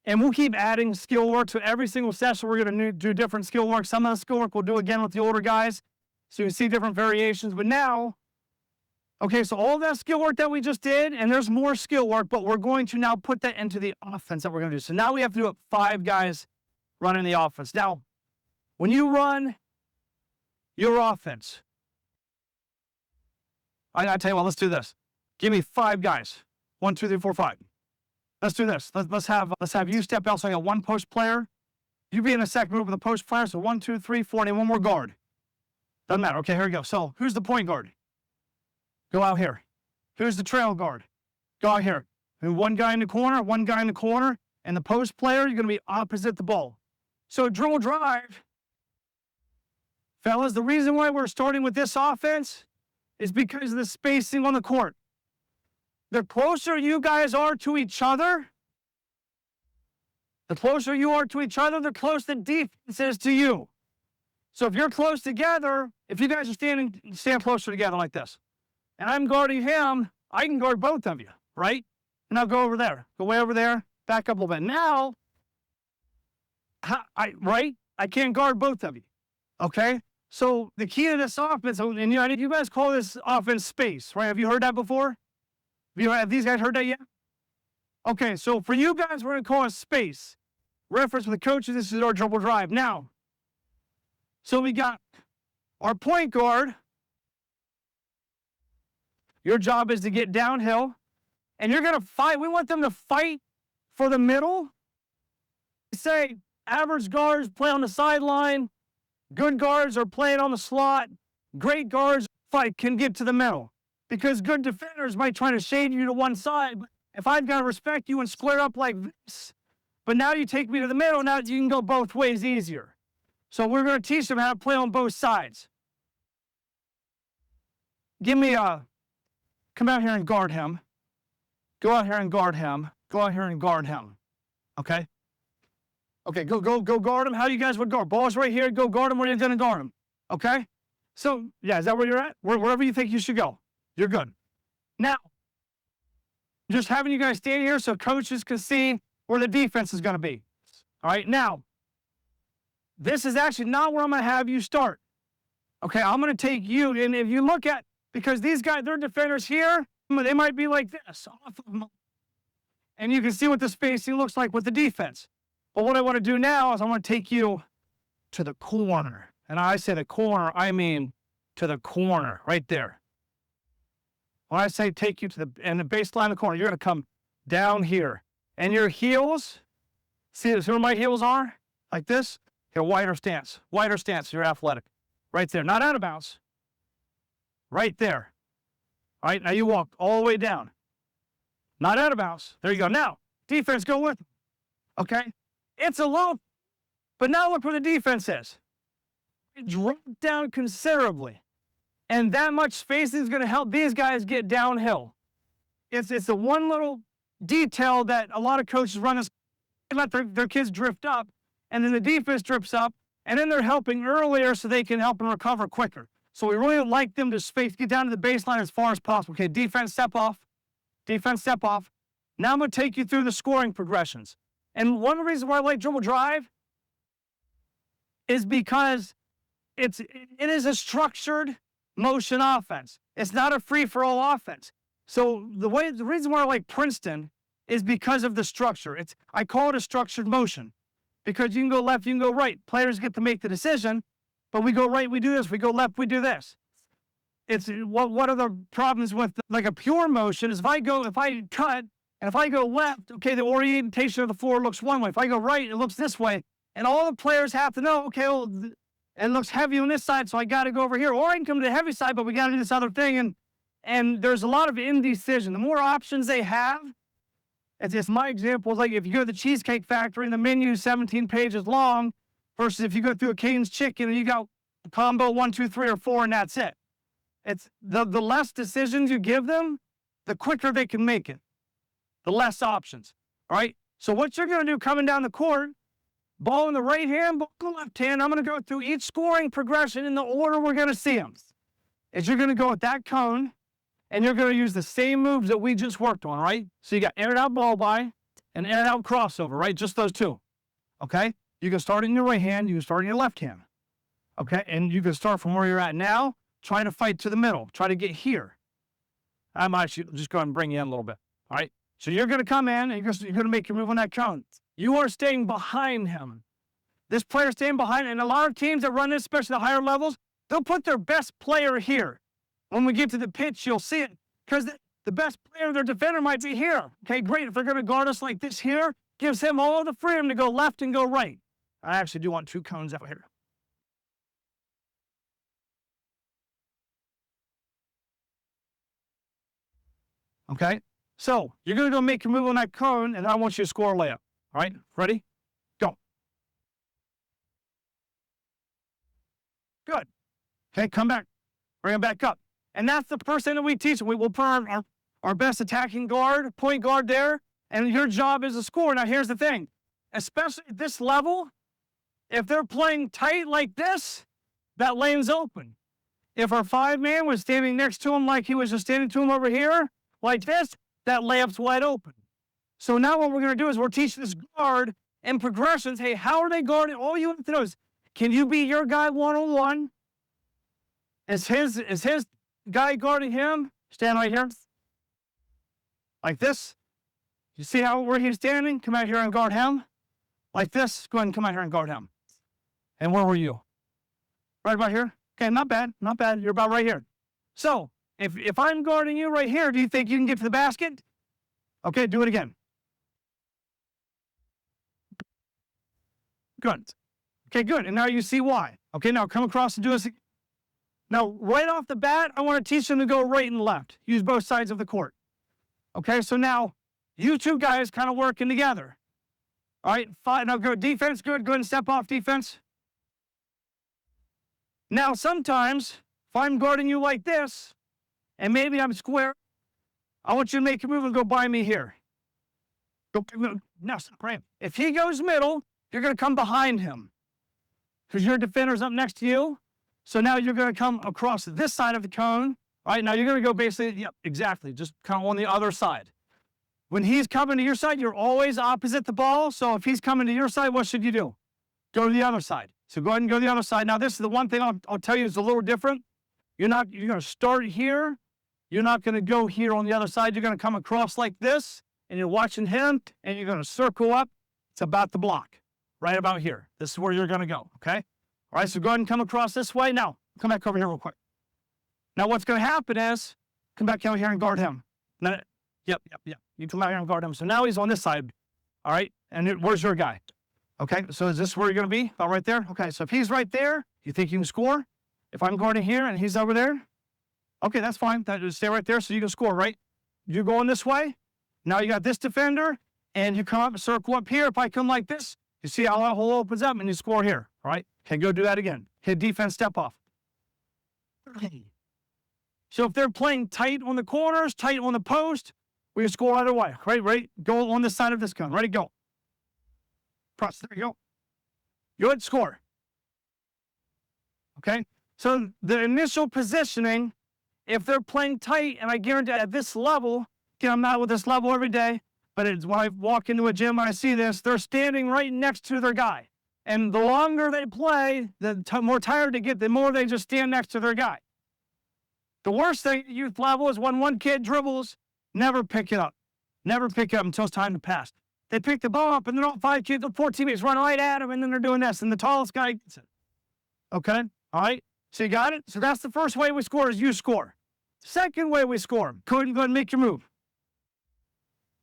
And we'll keep adding skill work to every single session. We're going to do different skill work. Some of the skill work we'll do again with the older guys. So you see different variations. But now, okay, so all that skill work that we just did, and there's more skill work, but we're going to now put that into the offense that we're going to do. So now we have to do it 5 guys running the offense. Now, when you run your offense, I tell you what, let's do this. Give me 5 guys. 1, 2, 3, 4, 5. Let's do this. Let's have you step out. So I got 1 post player. You be in a second group with a post player. So 1, 2, 3, 4, and 1 more guard. Doesn't matter. Okay, here we go. So who's the point guard? Go out here. Who's the trail guard? Go out here. And 1 guy in the corner, 1 guy in the corner, and the post player, you're going to be opposite the ball. So dribble drive. Fellas, the reason why we're starting with this offense is because of the spacing on the court. The closer you guys are to each other, the closer the defense is to you. So if you're close together, if you guys are stand closer together like this, and I'm guarding him, I can guard both of you, right? And I'll go over there, go way over there, back up a little bit. Now, I can't guard both of you, okay? So the key to this offense, and you guys call this offense space, right? Have you heard that before? Have these guys heard that yet? Okay, so for you guys, we're going to call it space. Reference with the coaches, this is our dribble drive. Now, so we got our point guard. Your job is to get downhill, and you're going to fight. We want them to fight for the middle. Say average guards play on the sideline. Good guards are playing on the slot. Great guards can get to the middle. Because good defenders might try to shade you to one side. But if I've got to respect you and square up like this, but now you take me to the middle, now you can go both ways easier. So we're going to teach them how to play on both sides. Come out here and guard him. Go out here and guard him. Go out here and guard him. Okay? Okay, go guard him. How you guys would guard? Ball's right here. Go guard him where you're going to guard him. Okay? So, yeah, is that where you're at? Wherever you think you should go. You're good. Now, Just having you guys stand here so coaches can see where the defense is going to be. All right, now, this is actually not where I'm going to have you start. Okay, I'm going to take you, and if you look at, because these guys, they're defenders here, they might be like this, off of them. And you can see what the spacing looks like with the defense. But what I want to do now is I want to take you to the corner. And I say the corner, I mean to the corner, right there. When I say take you to the baseline of the corner, you're going to come down here. And your heels, see where my heels are? Like this? Here, wider stance. Wider stance, you're athletic. Right there, not out of bounds. Right there. All right, now you walk all the way down. Not out of bounds. There you go. Now, defense, go with them. Okay? It's a low, but now look where the defense is. It dropped down considerably. And that much spacing is going to help these guys get downhill. It's the one little detail that a lot of coaches run is let their kids drift up, and then the defense drifts up, and then they're helping earlier so they can help them recover quicker. So we really like them to get down to the baseline as far as possible. Okay, defense, step off. Defense, step off. Now I'm going to take you through the scoring progressions. And one of the reasons why I like dribble drive is because it is a structured motion offense. It's not a free-for-all offense. So the reason why I like Princeton is because of the structure. I call it a structured motion because you can go left, you can go right. Players get to make the decision, but we go right, we do this. We go left, we do this. It's what are the problems with like a pure motion is if I cut, and if I go left, okay, the orientation of the floor looks one way. If I go right, it looks this way. And all the players have to know, okay, well, it looks heavy on this side, so I got to go over here. Or I can come to the heavy side, but we got to do this other thing. And there's a lot of indecision. The more options they have, it's my example is like if you go to the Cheesecake Factory and the menu is 17 pages long versus if you go through a Cane's Chicken and you got combo 1, 2, 3, or 4, and that's it. It's the less decisions you give them, the quicker they can make it. The less options. All right? So what you're going to do coming down the court, ball in the right hand, ball in the left hand, I'm going to go through each scoring progression in the order we're going to see them. Is you're going to go with that cone, and you're going to use the same moves that we just worked on, right? So you got in and out ball by and in and out crossover, right? Just those two. Okay? You can start in your right hand, you can start in your left hand. Okay? And you can start from where you're at now, try to fight to the middle, try to get here. I might just go ahead and bring you in a little bit. All right? So you're going to come in, and you're going to make your move on that cone. You are staying behind him. This player's staying behind, and a lot of teams that run this, especially the higher levels, they'll put their best player here. When we get to the pitch, you'll see it, because the best player, their defender, might be here. Okay, great. If they're going to guard us like this here, gives him all the freedom to go left and go right. I actually do want 2 cones out here. Okay, so you're going to go make your move on that cone, and I want you to score a layup. All right, ready? Go. Good. Okay, come back. Bring him back up. And that's the first thing that we teach. We will put our best attacking guard, point guard there, and your job is to score. Now, here's the thing. Especially at this level, if they're playing tight like this, that lane's open. If our 5-man was standing next to him like he was just standing to him over here, like this, that layup's wide open. So now what we're going to do is we're teaching this guard and progressions. Hey, how are they guarding? All you have to know is, can you be your guy one-on-one? Is his guy guarding him? Stand right here. Like this. You see where he's standing? Come out here and guard him. Like this. Go ahead and come out here and guard him. And where were you? Right about here? Okay, not bad. Not bad. You're about right here. So, if I'm guarding you right here, do you think you can get to the basket? Okay, do it again. Good. Okay, good. And now you see why. Okay, now come across and do this. Now, right off the bat, I want to teach them to go right and left. Use both sides of the court. Okay, so now you 2 guys kind of working together. All right, fine. Now go defense. Good. Go ahead and step off defense. Now, sometimes, if I'm guarding you like this, and maybe I'm square, I want you to make your move and go by me here. Now, stop right. If he goes middle, you're going to come behind him because your defender's up next to you. So now you're going to come across this side of the cone. All right, now you're going to go basically, yep, exactly, just kind of on the other side. When he's coming to your side, you're always opposite the ball. So if he's coming to your side, what should you do? Go to the other side. So go ahead and go to the other side. Now, this is the one thing I'll tell you is a little different. You're going to start here. You're not going to go here on the other side. You're going to come across like this, and you're watching him, and you're going to circle up. It's about the block, right about here. This is where you're going to go, okay? All right, so go ahead and come across this way. Now, come back over here real quick. Now, what's going to happen is, come back over here and guard him. Now, yep. You come out here and guard him. So now he's on this side, all right? And where's your guy? Okay, so is this where you're going to be? About right there? Okay, so if he's right there, you think you can score? If I'm guarding here and he's over there, okay, that's fine. Stay right there so you can score, right? You're going this way. Now you got this defender, and you come up and circle up here. If I come like this, you see how that hole opens up and you score here, all right? Okay, go do that again. Hit defense, step off. So if they're playing tight on the corners, tight on the post, we can score either way, right? Ready? Go on this side of this gun. Ready, go. Press, there you go. Good, score. Okay? So the initial positioning, if they're playing tight, and I guarantee at this level, again, I'm not with this level every day, but it's when I walk into a gym and I see this, they're standing right next to their guy. And the longer they play, the more tired they get, the more they just stand next to their guy. The worst thing at youth level is when one kid dribbles, never pick it up. Never pick it up until it's time to pass. They pick the ball up, and then all 5 kids, 4 teammates run right at them, and then they're doing this, and the tallest guy gets it. Okay? All right? So you got it? So that's the first way we score is you score. Second way we score, go ahead and make your move.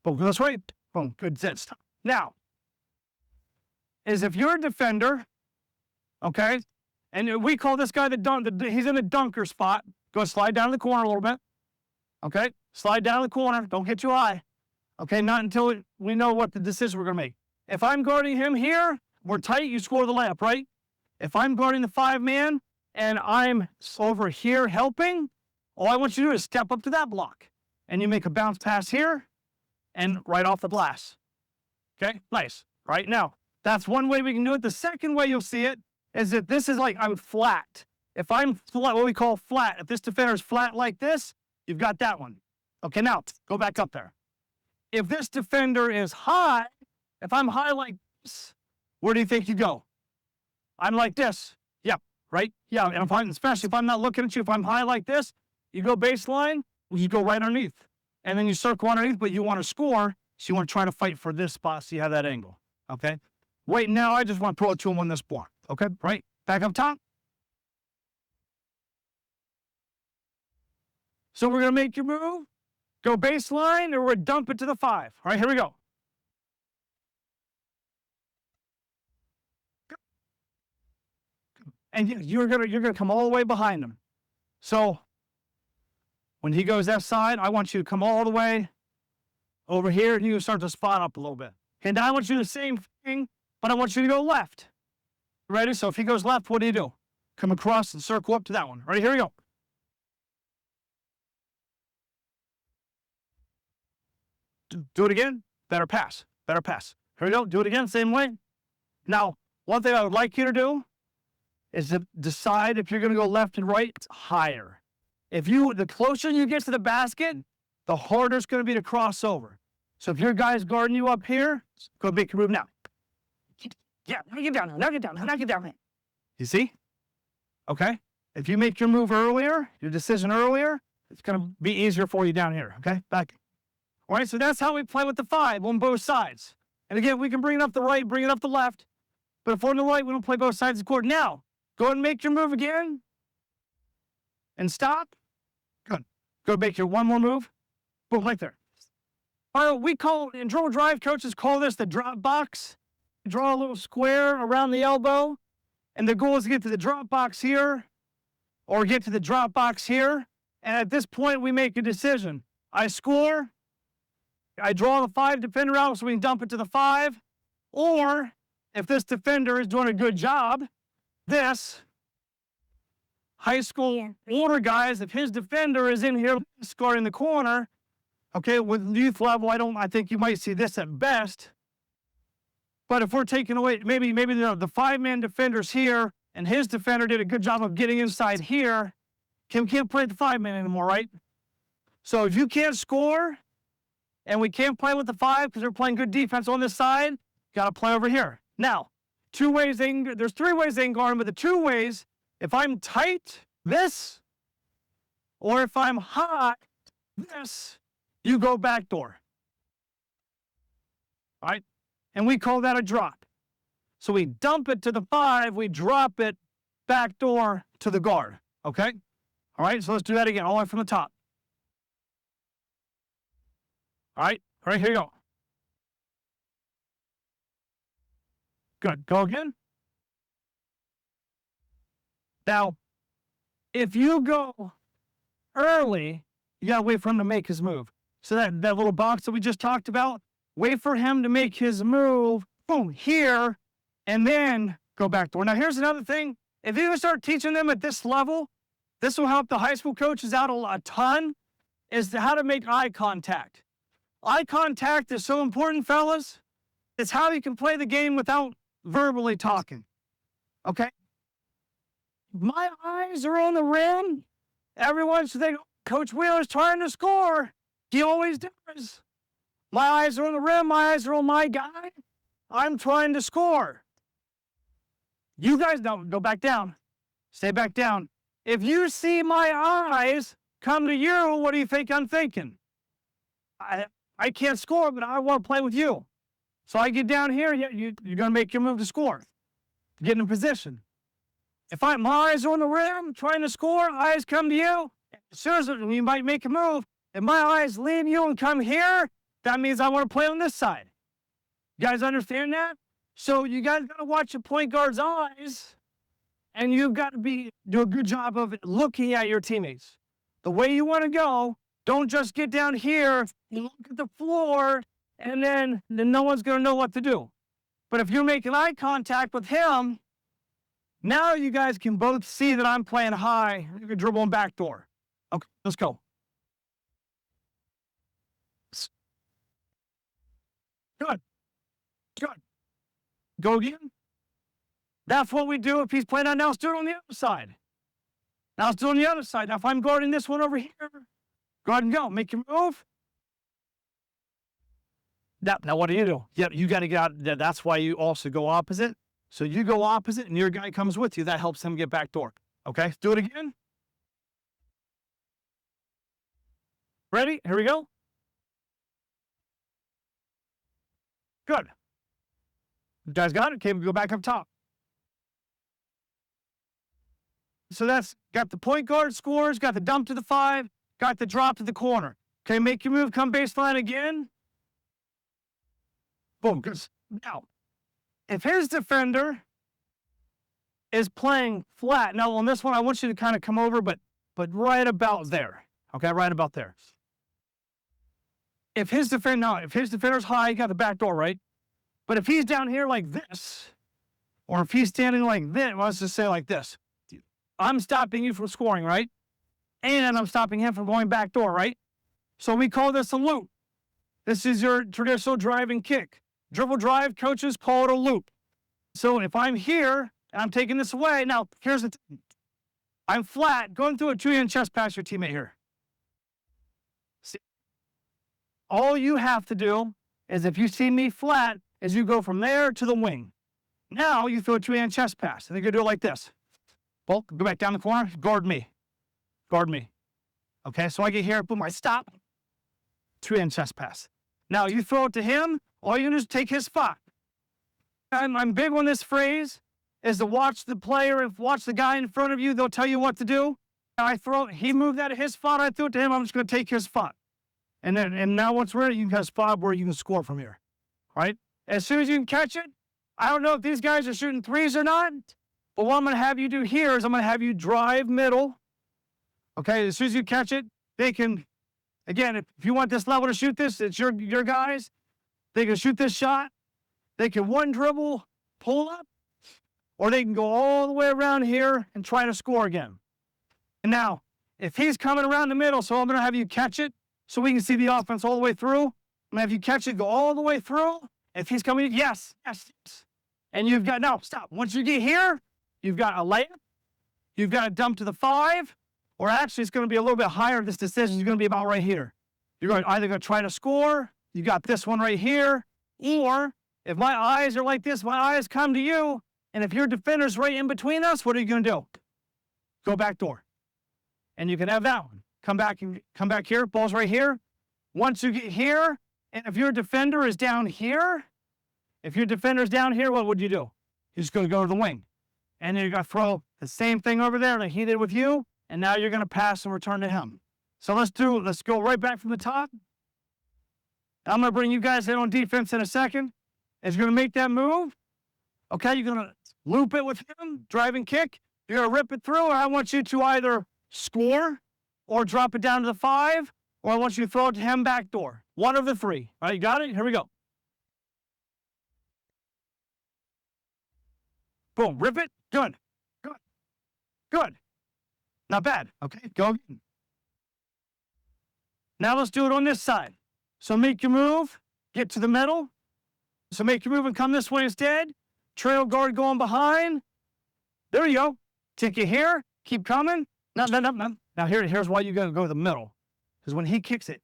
Boom, that's right. Boom, good sense. Now, is if you're a defender, okay, and we call this guy he's in the dunker spot. Go slide down the corner a little bit. Okay, slide down the corner. Don't get too high. Okay, not until we know what the decision we're going to make. If I'm guarding him here, we're tight, you score the layup, right? If I'm guarding the 5-man and I'm over here helping, all I want you to do is step up to that block. And you make a bounce pass here and right off the glass. Okay, nice. Right now, that's one way we can do it. The second way you'll see it is that this is like I'm flat. If I'm flat, what we call flat, if this defender is flat like this, you've got that one. Okay, now, go back up there. If this defender is high, if I'm high like this, where do you think you go? I'm like this. Yep, right? Yeah, and especially if I'm not looking at you, if I'm high like this, you go baseline, you go right underneath. And then you circle underneath, but you want to score, so you want to try to fight for this spot so you have that angle. Okay? Wait, now I just want to throw it to him on this block. Okay, right? Back up top. So we're going to make your move, go baseline, or we're going to dump it to the 5. All right, here we go. And you're gonna come all the way behind him. So when he goes that side, I want you to come all the way over here, and you start to spot up a little bit. Okay, now I want you to do the same thing, but I want you to go left. Ready? So if he goes left, what do? Come across and circle up to that one. Ready? Here we go. Do it again. Better pass. Better pass. Here we go. Do it again. Same way. Now, one thing I would like you to do is to decide if you're going to go left and right higher. The closer you get to the basket, the harder it's going to be to cross over. So if your guy's guarding you up here, go make your move now. Yeah, now get down now. Now get down now. Now get down now. You see? Okay. If you make your move earlier, your decision earlier, it's going to be easier for you down here. Okay. Back. All right. So that's how we play with the 5 on both sides. And again, we can bring it up the right, bring it up the left. But if we're on the right, we don't play both sides of the court. Now, go ahead and make your move again. And stop. Good. Go make your one more move. Boom, right there. We call, in dribble drive, coaches call this the drop box. Draw a little square around the elbow. And the goal is to get to the drop box here or get to the drop box here. And at this point, we make a decision. I score. I draw the 5 defender out so we can dump it to the 5. Or if this defender is doing a good job, this high school older guys, if his defender is in here scoring the corner, okay, with youth level, I think you might see this at best. But if we're taking away, maybe the 5-man defender's here, and his defender did a good job of getting inside here, can't play the 5-man anymore, right? So if you can't score, and we can't play with the 5 because they're playing good defense on this side, got to play over here. Now, there's 3 ways they can guard him, but the 2 ways, if I'm tight, this, or if I'm hot, this, you go backdoor. All right? And we call that a drop. So we dump it to the 5, we drop it backdoor to the guard. Okay? All right, so let's do that again, all the way from the top. All right, here you go. Good, go again. Now, if you go early, you gotta wait for him to make his move. So that little box that we just talked about, wait for him to make his move, boom, here, and then go backdoor. Now, here's another thing. If you start teaching them at this level, this will help the high school coaches out a ton, is how to make eye contact. Eye contact is so important, fellas. It's how you can play the game without verbally talking. Okay? My eyes are on the rim. Everyone should think, Coach Wheeler's trying to score. He always does. My eyes are on the rim. My eyes are on my guy. I'm trying to score. You guys don't go back down. Stay back down. If you see my eyes come to you, what do you think I'm thinking? I can't score, but I want to play with you. So I get down here, you're going to make your move to score. Get in position. If my eyes are on the rim, trying to score, eyes come to you, as soon as you might make a move, if my eyes leave you and come here, that means I want to play on this side. You guys understand that? So you guys got to watch your point guard's eyes, and you've got to do a good job of looking at your teammates. The way you want to go, don't just get down here, you look at the floor, and then no one's going to know what to do. But if you're making eye contact with him, now you guys can both see that I'm playing high. You can dribble him backdoor. Okay, let's go. Good. Go again. That's what we do if he's playing on. Now let's do it on the other side. Now let's do it on the other side. Now if I'm guarding this one over here, go ahead and go. Make your move. Now what do? Yeah, you got to get out. That's why you also go opposite. So you go opposite and your guy comes with you. That helps him get backdoor. Okay, do it again. Ready? Here we go. Good. You guys got it? Okay, we go back up top. So that's got the point guard scores, got the dump to the 5, got the drop to the corner. Okay, make your move, come baseline again. Boom. Now, if his defender is playing flat, now on this one, I want you to kind of come over, but right about there. Okay, right about there. If his defender's high, you got the back door, right? But if he's down here like this, or if he's standing like this, let's just say like this, I'm stopping you from scoring, right? And I'm stopping him from going back door, right? So we call this a loop. This is your traditional driving kick. Dribble drive, coaches call it a loop. So if I'm here and I'm taking this away, now here's the thing. I'm flat, going through a 2-hand chest pass your teammate here. See? All you have to do is if you see me flat, is you go from there to the wing. Now you throw a 2-hand chest pass. And you're going to do it like this. Well, go back down the corner, guard me. Okay, so I get here, boom, I stop. 2-hand chest pass. Now you throw it to him, all you do is take his spot. I'm big on this phrase, is to watch the player, watch the guy in front of you, they'll tell you what to do. He moved out of his spot, I threw it to him, I'm just going to take his spot. And now once we're in it, you got a spot where you can score from here, right? As soon as you can catch it, I don't know if these guys are shooting threes or not, but what I'm going to have you do here is I'm going to have you drive middle. Okay, as soon as you catch it, they can, again, if you want this level to shoot this, it's your guys. They can shoot this shot. They can one dribble, pull up, or they can go all the way around here and try to score again. And now, if he's coming around the middle, so I'm going to have you catch it so we can see the offense all the way through. I'm going to have you catch it, go all the way through. If he's coming, yes. And you've got, now, stop. Once you get here, you've got a layup. You've got a dump to the 5. Or actually, it's going to be a little bit higher. This decision is going to be about right here. You're either going to try to score you got this one right here. Or if my eyes are like this, my eyes come to you, and if your defender's right in between us, what are you going to do? Go back door. And you can have that one. Come back here, ball's right here. Once you get here, and if your defender is down here, what would you do? You're just going to go to the wing. And then you're going to throw the same thing over there like he did with you, and now you're going to pass and return to him. So let's go right back from the top. I'm going to bring you guys in on defense in a second. As you're going to make that move, okay, you're going to loop it with him, driving kick. You're going to rip it through, and I want you to either score or drop it down to the 5, or I want you to throw it to him back door. One of the 3. All right, you got it? Here we go. Boom, rip it. Good. Good. Good. Not bad. Okay, go again. Now let's do it on this side. So make your move, get to the middle. So make your move and come this way instead. Trail guard going behind. There you go. Take it here. Keep coming. No. Now here's why you gotta go to the middle. Because when he kicks it,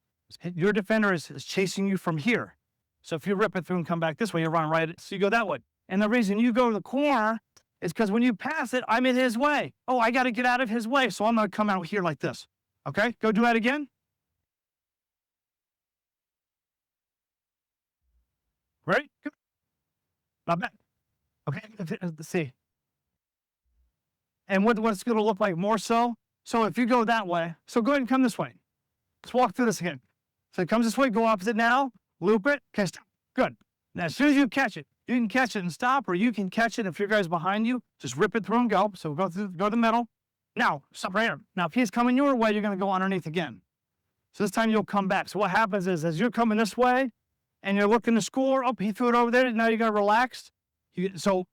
your defender is chasing you from here. So if you rip it through and come back this way, you run right. So you go that way. And the reason you go to the corner is because when you pass it, I'm in his way. Oh, I got to get out of his way. So I'm going to come out here like this. Okay, go do that again. Ready? Good. Not bad. Okay, let's see. And what's it going to look like more so? So if you go that way, so go ahead and come this way. Let's walk through this again. So it comes this way, go opposite now, loop it, okay, stop. Good. Now as soon as you catch it, you can catch it and stop, or you can catch it if your guy's behind you, just rip it through and go. So go to the middle. Now, stop right here. Now if he's coming your way, you're going to go underneath again. So this time you'll come back. So what happens is, as you're coming this way, and you're looking to score, oh, he threw it over there, now you got to relax. So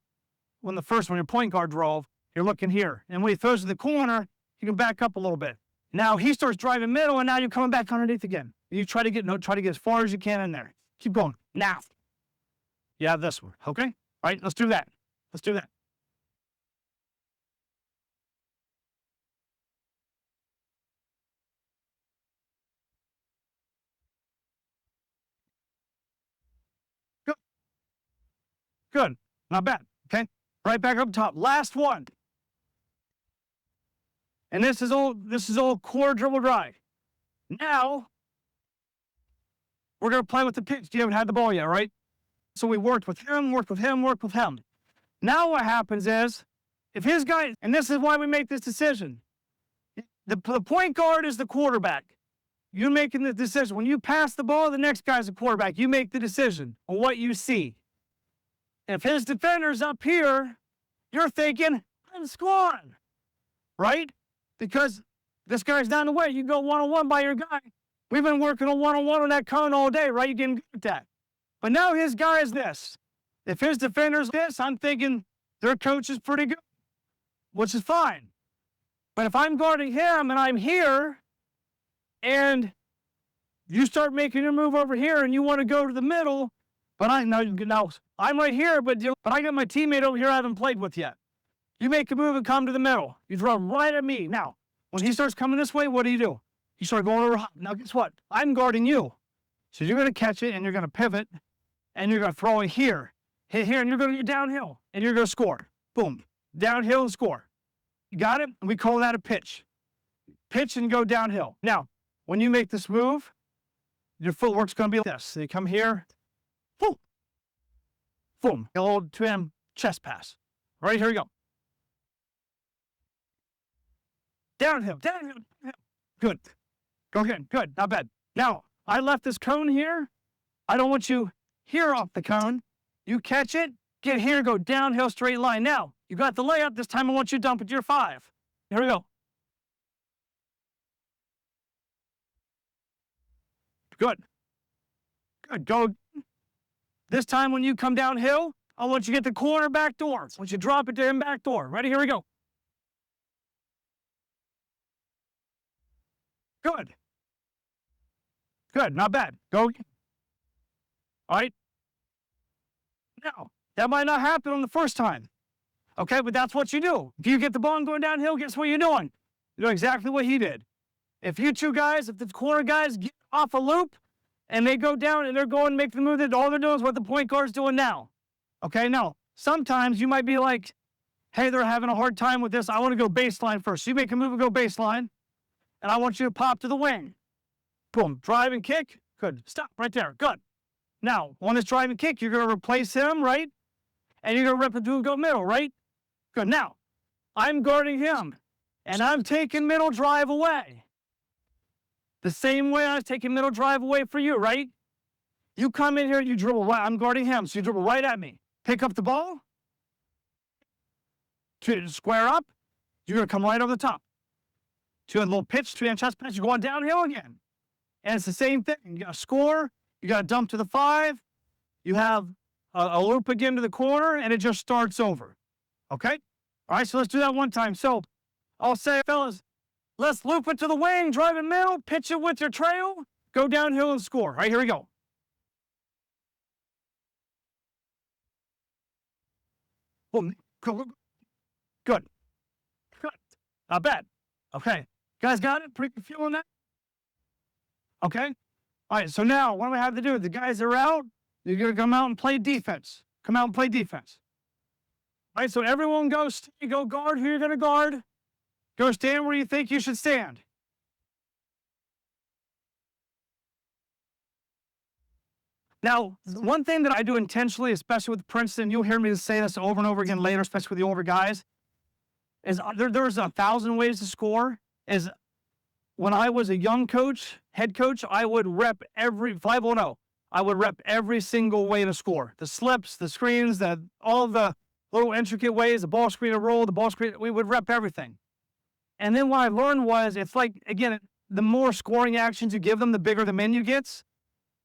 when your point guard drove, you're looking here. And when he throws to the corner, you can back up a little bit. Now he starts driving middle, and now you're coming back underneath again. You try to get as far as you can in there. Keep going. Now, you have this one, okay? All right, let's do that. Let's do that. Good. Good. Not bad, okay? Right back up top. Last one. And this is all core dribble drive. Now, we're going to play with the pitch. You haven't had the ball yet, right? So we worked with him. Now what happens is, if his guy, and this is why we make this decision, the point guard is the quarterback. You're making the decision. When you pass the ball, the next guy's the quarterback. You make the decision on what you see. If his defender's up here, you're thinking, I'm scoring, right? Because this guy's down the way. You go one-on-one by your guy. We've been working on one-on-one on that cone all day, right? You're getting good at that. But now his guy is this. If his defender's this, I'm thinking their coach is pretty good, which is fine. But if I'm guarding him and I'm here, and you start making your move over here and you want to go to the middle, but now I'm right here, but I got my teammate over here I haven't played with yet. You make a move and come to the middle. You throw him right at me. Now, when he starts coming this way, what do? You start going over. Now, guess what? I'm guarding you. So you're going to catch it, and you're going to pivot, and you're going to throw it here. Hit here, and you're going to get downhill, and you're going to score. Boom. Downhill and score. You got it? And we call that a pitch. Pitch and go downhill. Now, when you make this move, your footwork's going to be like this. So you come here. Boom. Boom. A little to him chest pass. Right, here we go. Downhill. Good. Go ahead. Good. Not bad. Now, I left this cone here. I don't want you here off the cone. You catch it, get here, go downhill, straight line. Now, you got the layup. This time I want you to dump it to your 5. Here we go. Good. Good. Go. This time when you come downhill, I want you to get the corner back door. I want you to drop it to him back door. Ready? Here we go. Good. Good. Not bad. Go. All right. Now, that might not happen on the first time. Okay, but that's what you do. If you get the ball and going downhill, guess what you're doing? You're doing exactly what he did. If you two guys, if the corner guys get off a loop, and they go down and they're going to make the move that all they're doing is what the point guard's doing now. Okay, now, sometimes you might be like, hey, they're having a hard time with this. I want to go baseline first. So you make a move and go baseline, and I want you to pop to the wing. Boom, drive and kick. Good. Stop right there. Good. Now, on this drive and kick, you're going to replace him, right? And you're going to rip it to go middle, right? Good. Now, I'm guarding him, and I'm taking middle drive away. The same way I was taking middle drive away for you, right? You come in here, you dribble right. I'm guarding him, so you dribble right at me. Pick up the ball. Square up. You're going to come right over the top. To a little pitch, 2-hand chest pass. You're going downhill again. And it's the same thing. You got to score. You got to dump to the 5. You have a loop again to the corner, and it just starts over. Okay? All right, so let's do that one time. So I'll say, fellas, let's loop it to the wing, drive it middle, pitch it with your trail, go downhill and score. All right, here we go. Boom. Good. Good. Not bad. Okay. Guys got it? Pretty good feeling that? Okay. All right, so now what do we have to do? The guys are out. You're going to come out and play defense. Come out and play defense. All right, so everyone go guard who you're going to guard. Go stand where you think you should stand. Now, one thing that I do intentionally, especially with Princeton, you'll hear me say this over and over again later, especially with the older guys, is there's 1,000 ways to score. Is when I was a young coach, head coach, I would rep every 5-0. I would rep every single way to score. The slips, the screens, all the little intricate ways, the ball screen and roll, the ball screen, we would rep everything. And then what I learned was, it's like, again, the more scoring actions you give them, the bigger the menu gets.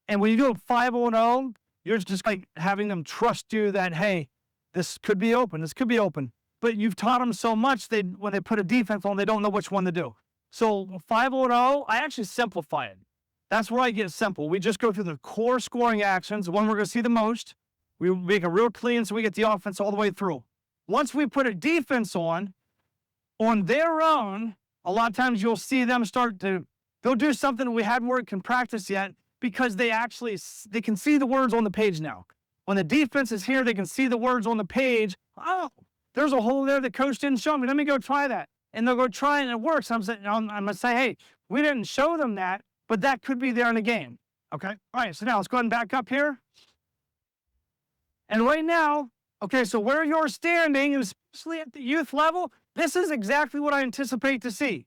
And when you do a 5-0, you're just like having them trust you that, hey, this could be open, this could be open. But you've taught them so much, when they put a defense on, they don't know which one to do. So 5-0, I actually simplify it. That's where I get simple. We just go through the core scoring actions, the one we're going to see the most. We make it real clean so we get the offense all the way through. Once we put a defense on their own, a lot of times you'll see them they'll do something we hadn't worked in practice yet because they can see the words on the page now. When the defense is here, they can see the words on the page. Oh, there's a hole there the coach didn't show me. Let me go try that. And they'll go try it and it works. I'm going to say, hey, we didn't show them that, but that could be there in the game. Okay? All right, so now let's go ahead and back up here. And right now, okay, so where you're standing, especially at the youth level, this is exactly what I anticipate to see.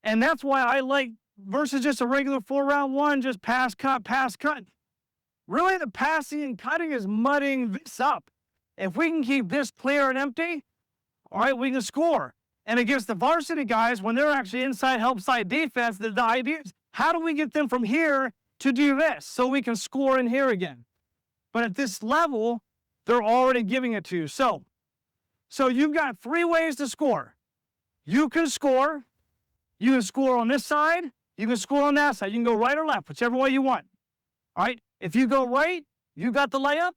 And that's why I like, versus just a regular 4-round one, just pass, cut, pass, cut. Really, the passing and cutting is mudding this up. If we can keep this clear and empty, all right, we can score. And against the varsity guys, when they're actually inside help side defense, the idea is, how do we get them from here to do this so we can score in here again? But at this level, they're already giving it to you. So you've got 3 ways to score. You can score on this side, you can score on that side. You can go right or left, whichever way you want. All right? If you go right, you got the layup.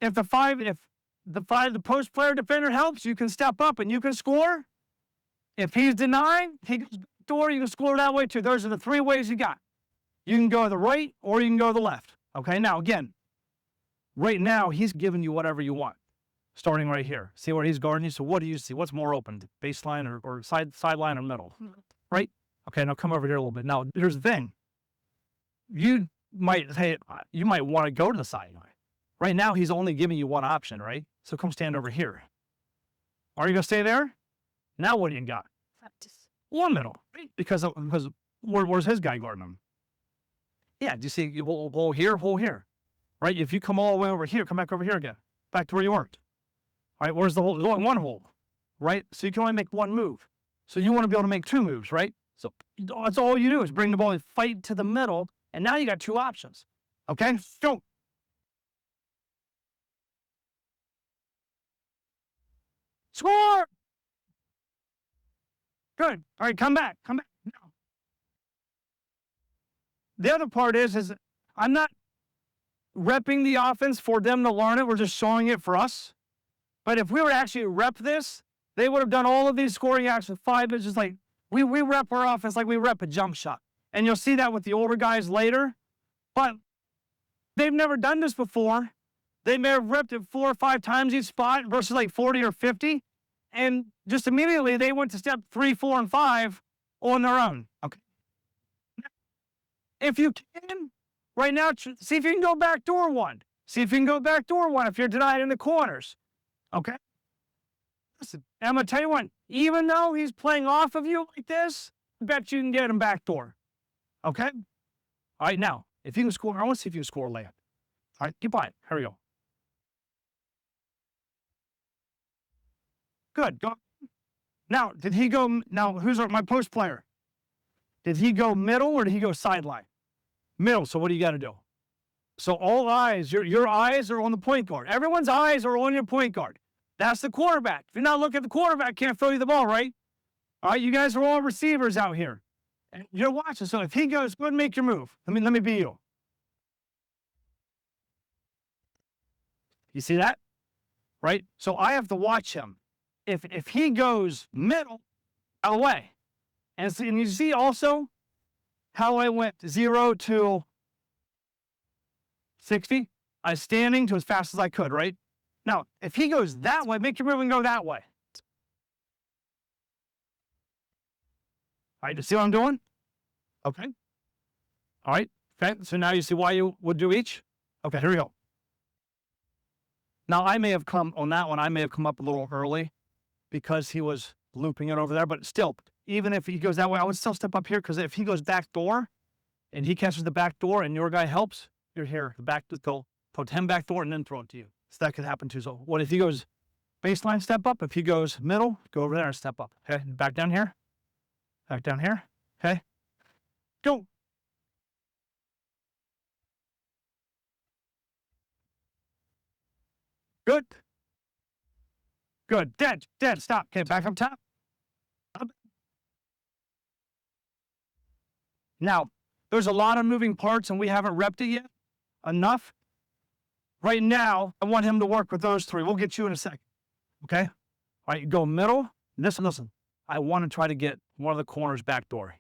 If the post player defender helps, you can step up and you can score. If he's denying, he goes back door, you can score that way too. Those are the 3 ways you got. You can go to the right or you can go to the left. Okay, now again, right now he's giving you whatever you want. Starting right here. See where he's guarding you? So what do you see? What's more open? Baseline or sideline or middle? Right? Okay, now come over here a little bit. Now, here's the thing. You might want to go to the sideline. Right now, he's only giving you one option, right? So come stand over here. Are you going to stay there? Now what do you got? One middle, right? Because where's his guy guarding him? Yeah, do you see hole here, right? If you come all the way over here, come back over here again, back to where you weren't. All right, where's the hole? There's only one hole, right? So you can only make one move. So you want to be able to make 2 moves, right? So that's all you do is bring the ball and fight to the middle, and now you got 2 options. Okay, go. Score! Good. All right, come back. No. The other part is I'm not repping the offense for them to learn it. We're just showing it for us. But if we were to actually rep this, they would have done all of these scoring actions 5 inches. Like we rep our offense like we rep a jump shot. And you'll see that with the older guys later. But they've never done this before. They may have ripped it 4 or 5 times each spot versus like 40 or 50. And just immediately they went to step 3, 4, and 5 on their own. Okay. If you can, right now, see if you can go back door one. See if you can go back door one if you're denied in the corners. Okay? Listen, I'm going to tell you what, even though he's playing off of you like this, I bet you can get him back door. Okay? All right, now, if you can score, I want to see if you can score a layup. All right, keep on. Here we go. Good. Go. Now, did he go, now, who's my post player? Did he go middle or did he go sideline? Middle, so what do you got to do? So all eyes, your eyes are on the point guard. Everyone's eyes are on your point guard. That's the quarterback. If you're not looking at the quarterback, can't throw you the ball, right? All right, you guys are all receivers out here. And you're watching, so if he goes, go ahead and make your move. Let me be you. You see that? Right? So I have to watch him. If he goes middle, out of the way. And you see also how I went 0 to 60? I was standing to as fast as I could, right? Now, if he goes that way, make your move and go that way. All right, you see what I'm doing? Okay. All right. Okay, so now you see why you would do each? Okay, here we go. Now, I may have come, on that one, I may have come up a little early because he was looping it over there, but still, even if he goes that way, I would still step up here because if he goes back door and he catches the back door and your guy helps, you're here. The back to go, put him back door and then throw it to you. So that could happen too. So what if he goes baseline, step up? If he goes middle, go over there and step up. Okay, back down here. Back down here. Okay. Go. Good. Good. Dead. Stop. Okay, back up top. Up. Now, there's a lot of moving parts and we haven't repped it yet enough. Right now, I want him to work with those three. We'll get you in a second. Okay? All right, you go middle. Listen. I want to try to get one of the corners back door.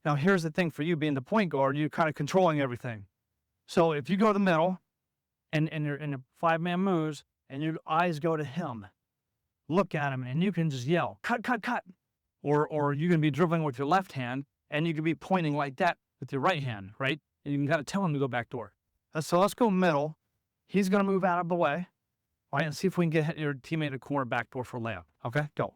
Now, here's the thing for you being the point guard, you're kind of controlling everything. So if you go to the middle and you're in a 5-man moves and your eyes go to him, look at him and you can just yell, cut. Or you can be dribbling with your left hand and you can be pointing like that with your right hand, right? And you can kind of tell him to go back door. So let's go middle. He's going to move out of the way. All right, and see if we can get your teammate a corner back door for a layup. Okay, go.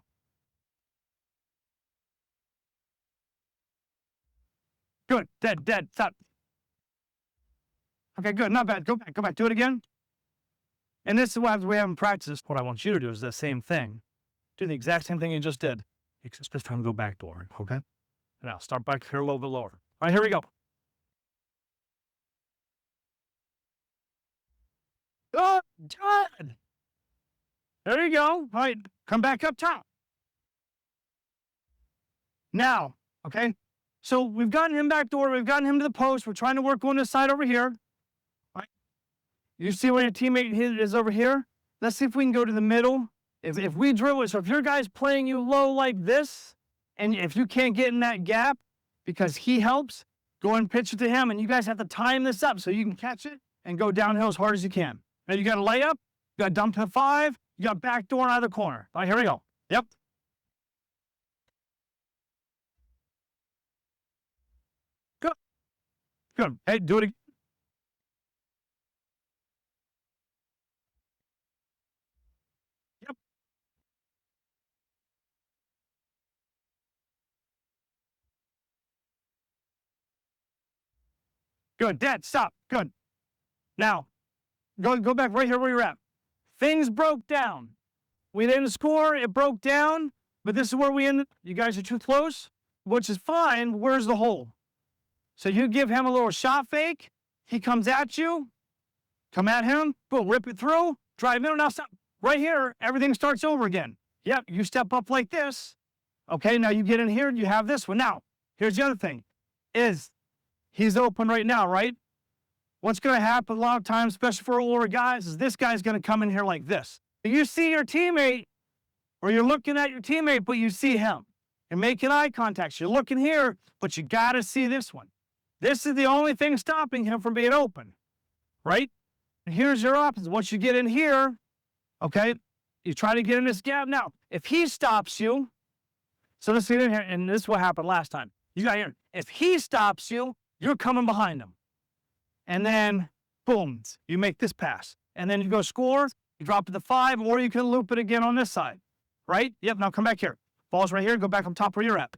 Good, dead, stop. Okay, good, not bad. Go back, do it again. And this is what we haven't practiced. What I want you to do is the same thing. Do the exact same thing you just did. Except this time go back door, okay? Now start back here a little bit lower. All right, here we go. Oh, John. There you go. All right, come back up top. Now, okay? So we've gotten him back door. We've gotten him to the post. We're trying to work on this side over here. All right. You see where your teammate is over here? Let's see if we can go to the middle. If we dribble it, so if your guy's playing you low like this, and if you can't get in that gap because he helps, go and pitch it to him, and you guys have to time this up so you can catch it and go downhill as hard as you can. Now you got a layup, you got dump to 5, you got back door out of the corner. All right, here we go. Yep. Good. Hey, do it again. Yep. Good. Dad, stop. Good. Now, go back right here where you're at. Things broke down. We didn't score. It broke down. But this is where we ended. You guys are too close, which is fine. Where's the hole? So you give him a little shot fake. He comes at you. Come at him. Boom, rip it through. Drive in. Now stop. Right here, everything starts over again. Yep, you step up like this. Okay, now you get in here and you have this one. Now, here's the other thing. He's open right now, right? What's going to happen a lot of times, especially for older guys, is this guy's going to come in here like this. You see your teammate, or you're looking at your teammate, but you see him. You're making eye contact. You're looking here, but you got to see this one. This is the only thing stopping him from being open, right? And here's your options. Once you get in here, okay, you try to get in this gap. Now, if he stops you, so let's get in here, and this is what happened last time. You got here. If he stops you, you're coming behind him. And then, boom, you make this pass. And then you go score, you drop to the 5, or you can loop it again on this side, right? Yep, now come back here. Ball's right here, go back on top where you're at.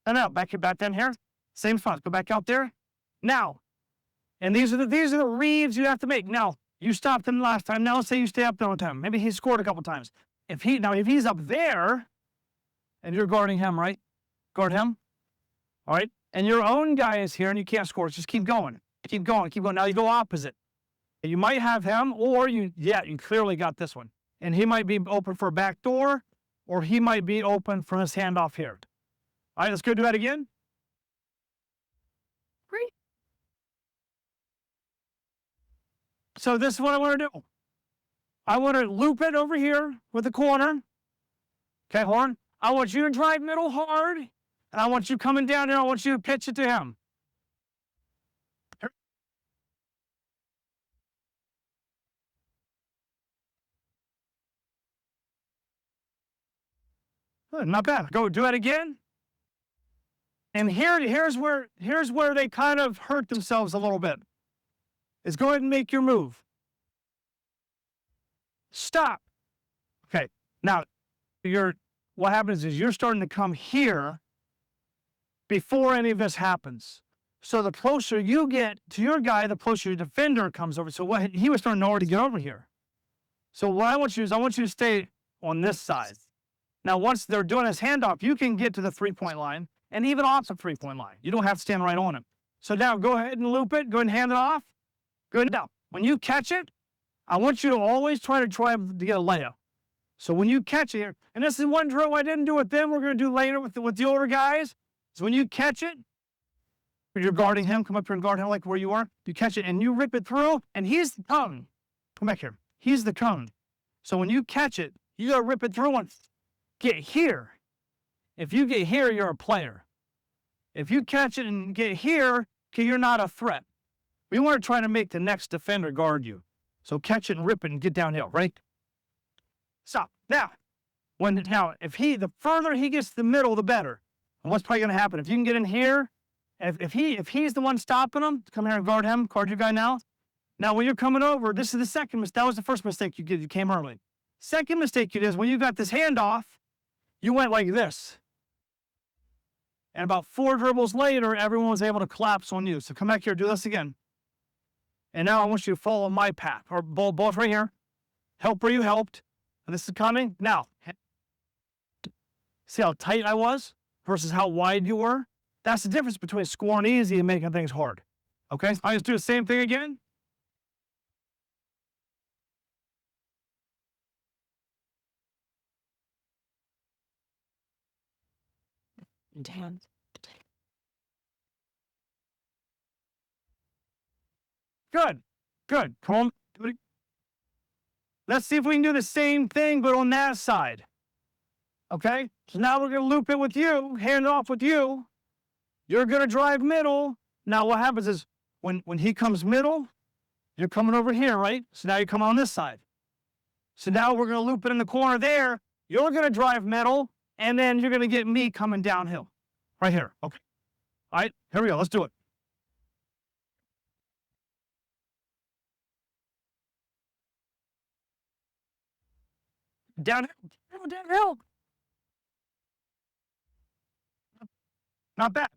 And now, back down here, same spot, go back out there. Now, and these are the reads you have to make. Now, you stopped him last time. Now let's say you stay up there one time. Maybe he scored a couple times. If he's up there, and you're guarding him, right? Guard him. All right? And your own guy is here and you can't score. Just keep going. Keep going. Keep going. Now you go opposite. You might have him, or you clearly got this one. And he might be open for a back door, or he might be open for his handoff here. All right, let's go do that again. Great. So this is what I want to do. I want to loop it over here with the corner. Okay, hold on. I want you to drive middle hard, and I want you coming down here. I want you to pitch it to him. Good, not bad. Go do it again. And here's where they kind of hurt themselves a little bit. Is go ahead and make your move. Stop. Okay. Now, what happens is you're starting to come here before any of this happens. So the closer you get to your guy, the closer your defender comes over. So what he was starting to already get over here. So what I want you to stay on this side. Now, once they're doing his handoff, you can get to the 3-point line and even off the 3-point line. You don't have to stand right on him. So now go ahead and loop it. Go ahead and hand it off. Good. Now, when you catch it, I want you to always try to get a layup. So when you catch it here, and this is one drill I didn't do with them, we're going to do later with the older guys. So when you catch it, you're guarding him, come up here and guard him like where you are. You catch it and you rip it through, and he's the cone. Come back here. He's the cone. So when you catch it, you got to rip it through and get here. If you get here, you're a player. If you catch it and get here, okay, you're not a threat. We want to try to make the next defender guard you. So catch it and rip it and get downhill, right? Stop. Now, the further he gets to the middle, the better. And what's probably going to happen? If you can get in here, if he's the one stopping him, come here and guard him, guard your guy now. Now, when you're coming over, this is the second mistake. That was the first mistake you did. You came early. Second mistake you did is when you got this handoff, you went like this. And about 4 dribbles later, everyone was able to collapse on you. So come back here, do this again. And now I want you to follow my path, or both right here. Help where you helped. And this is coming. Now, see how tight I was versus how wide you were? That's the difference between scoring easy and making things hard. Okay? I just do the same thing again. Damn. Good. Good. Come on. Let's see if we can do the same thing, but on that side. Okay? So now we're going to loop it with you, hand it off with you. You're going to drive middle. Now what happens is when he comes middle, you're coming over here, right? So now you come on this side. So now we're going to loop it in the corner there. You're going to drive middle, and then you're going to get me coming downhill. Right here. Okay. All right, here we go. Let's do it. Downhill. Downhill. Not bad.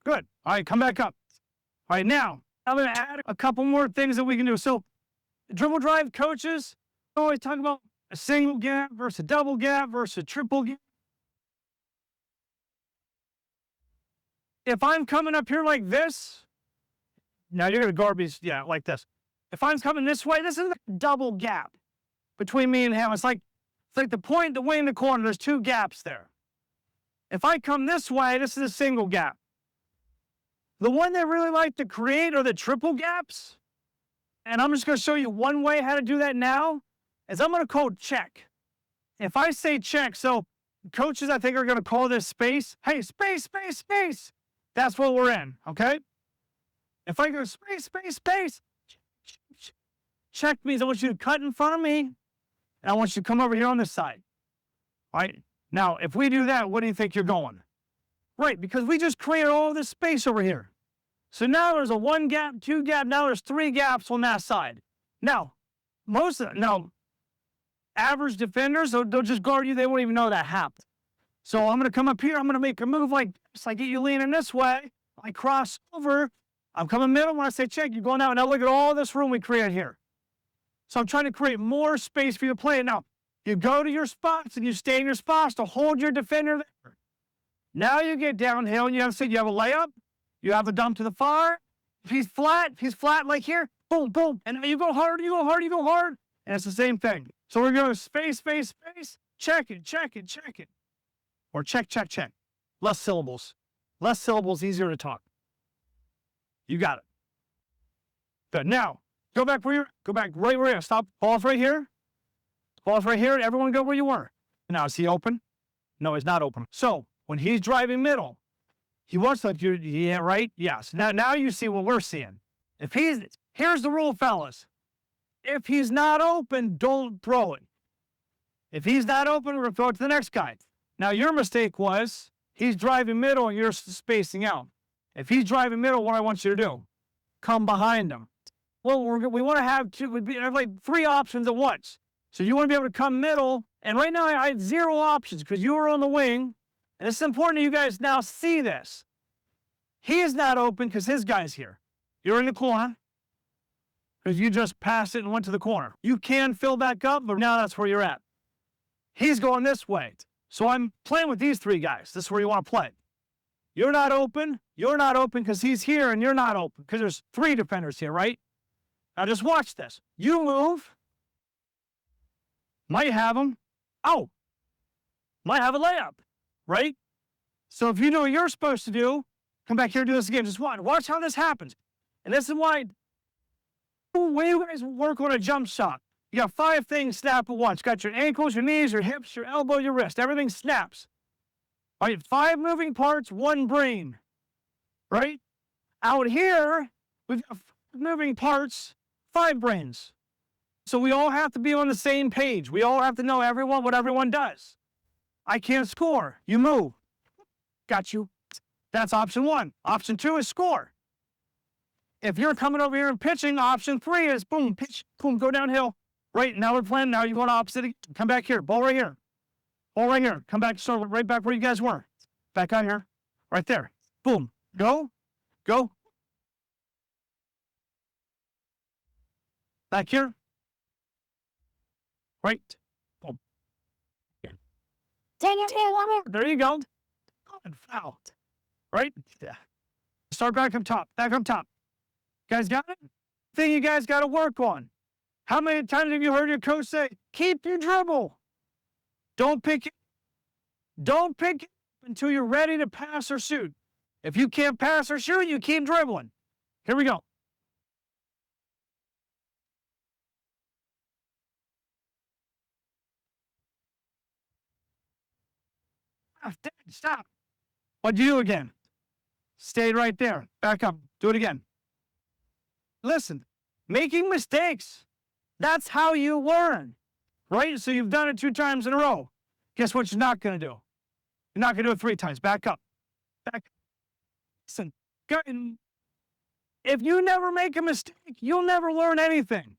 Good. All right, come back up. All right, now, I'm going to add a couple more things that we can do. So, dribble drive coaches always talk about a single gap versus a double gap versus a triple gap. If I'm coming up here like this, now you're going to guard me, like this. If I'm coming this way, this is a double gap between me and him. It's like the point, the way in the corner, there's 2 gaps there. If I come this way, this is a single gap. The one they really like to create are the triple gaps. And I'm just going to show you one way how to do that now, is I'm going to code check. If I say check, so coaches I think are going to call this space. Hey, space, space, space. That's what we're in, okay? If I go space, space, space, check means I want you to cut in front of me, and I want you to come over here on this side. All right? Now, if we do that, what do you think you're going? Right, because we just created all this space over here. So now there's a 1 gap, 2 gap, now there's 3 gaps on that side. Now, average defenders, they'll just guard you, they won't even know that happened. So I'm going to come up here, I'm going to make a move like this. I get you leaning this way, I cross over, I'm coming middle. When I say check, you're going out. Now look at all this room we created here. So I'm trying to create more space for you to play. Now, you go to your spots and you stay in your spots to hold your defender there. Now you get downhill and you have a layup, you have a dump to the far. If he's flat like here, boom, boom. And you go hard, you go hard, you go hard. And it's the same thing. So we're going space, space, space, check it, check it, check it. Or check, check, check. Less syllables. Less syllables, easier to talk. You got it. Good. Now, go back right where you're. Stop. Pause right here. Pause right here. Everyone go where you were. Now, is he open? No, he's not open. So, when he's driving middle, he wants to, yeah, right? Yes. Now you see what we're seeing. Here's the rule, fellas. If he's not open, don't throw it. If he's not open, we're going to throw it to the next guy. Now, your mistake was he's driving middle and you're spacing out. If he's driving middle, what I want you to do, come behind him. Well, we want to have like 3 options at once. So you want to be able to come middle. And right now I had 0 options because you were on the wing. And it's important that you guys now see this. He is not open because his guy's here. You're in the corner because you just passed it and went to the corner. You can fill back up, but now that's where you're at. He's going this way. So I'm playing with these 3 guys. This is where you want to play. You're not open because he's here and you're not open because there's 3 defenders here, right? Now just watch this. You move. Might have him. Oh. Might have a layup, right? So if you know what you're supposed to do, come back here and do this again. Just watch how this happens. And this is why when you guys work on a jump shot, you got 5 things snap at once. Got your ankles, your knees, your hips, your elbow, your wrist. Everything snaps. All right, 5 moving parts, 1 brain. Right? Out here, we've got 5 moving parts, 5 brains. So we all have to be on the same page. We all have to know what everyone does. I can't score. You move. Got you. That's option 1. Option 2 is score. If you're coming over here and pitching, option 3 is boom, pitch, boom, go downhill. Right, now we're playing. Now you're going opposite. Come back here. Ball right here. Ball right here. Come back, start right back where you guys were. Back out here. Right there. Boom. Go. Go. Back here. Right. Boom. Dang it. There you go. And foul. Right? Yeah. Start back up top. Back up top. Guys got it? Thing you guys got to work on. How many times have you heard your coach say, keep your dribble? Don't pick it. Don't pick it until you're ready to pass or shoot. If you can't pass or shoot, you keep dribbling. Here we go. Stop. What'd you do again? Stay right there. Back up. Do it again. Listen, making mistakes. That's how you learn. Right? So you've done it 2 times in a row. Guess what you're not going to do? You're not going to do it 3 times. Back up. Back. Listen, if you never make a mistake, you'll never learn anything.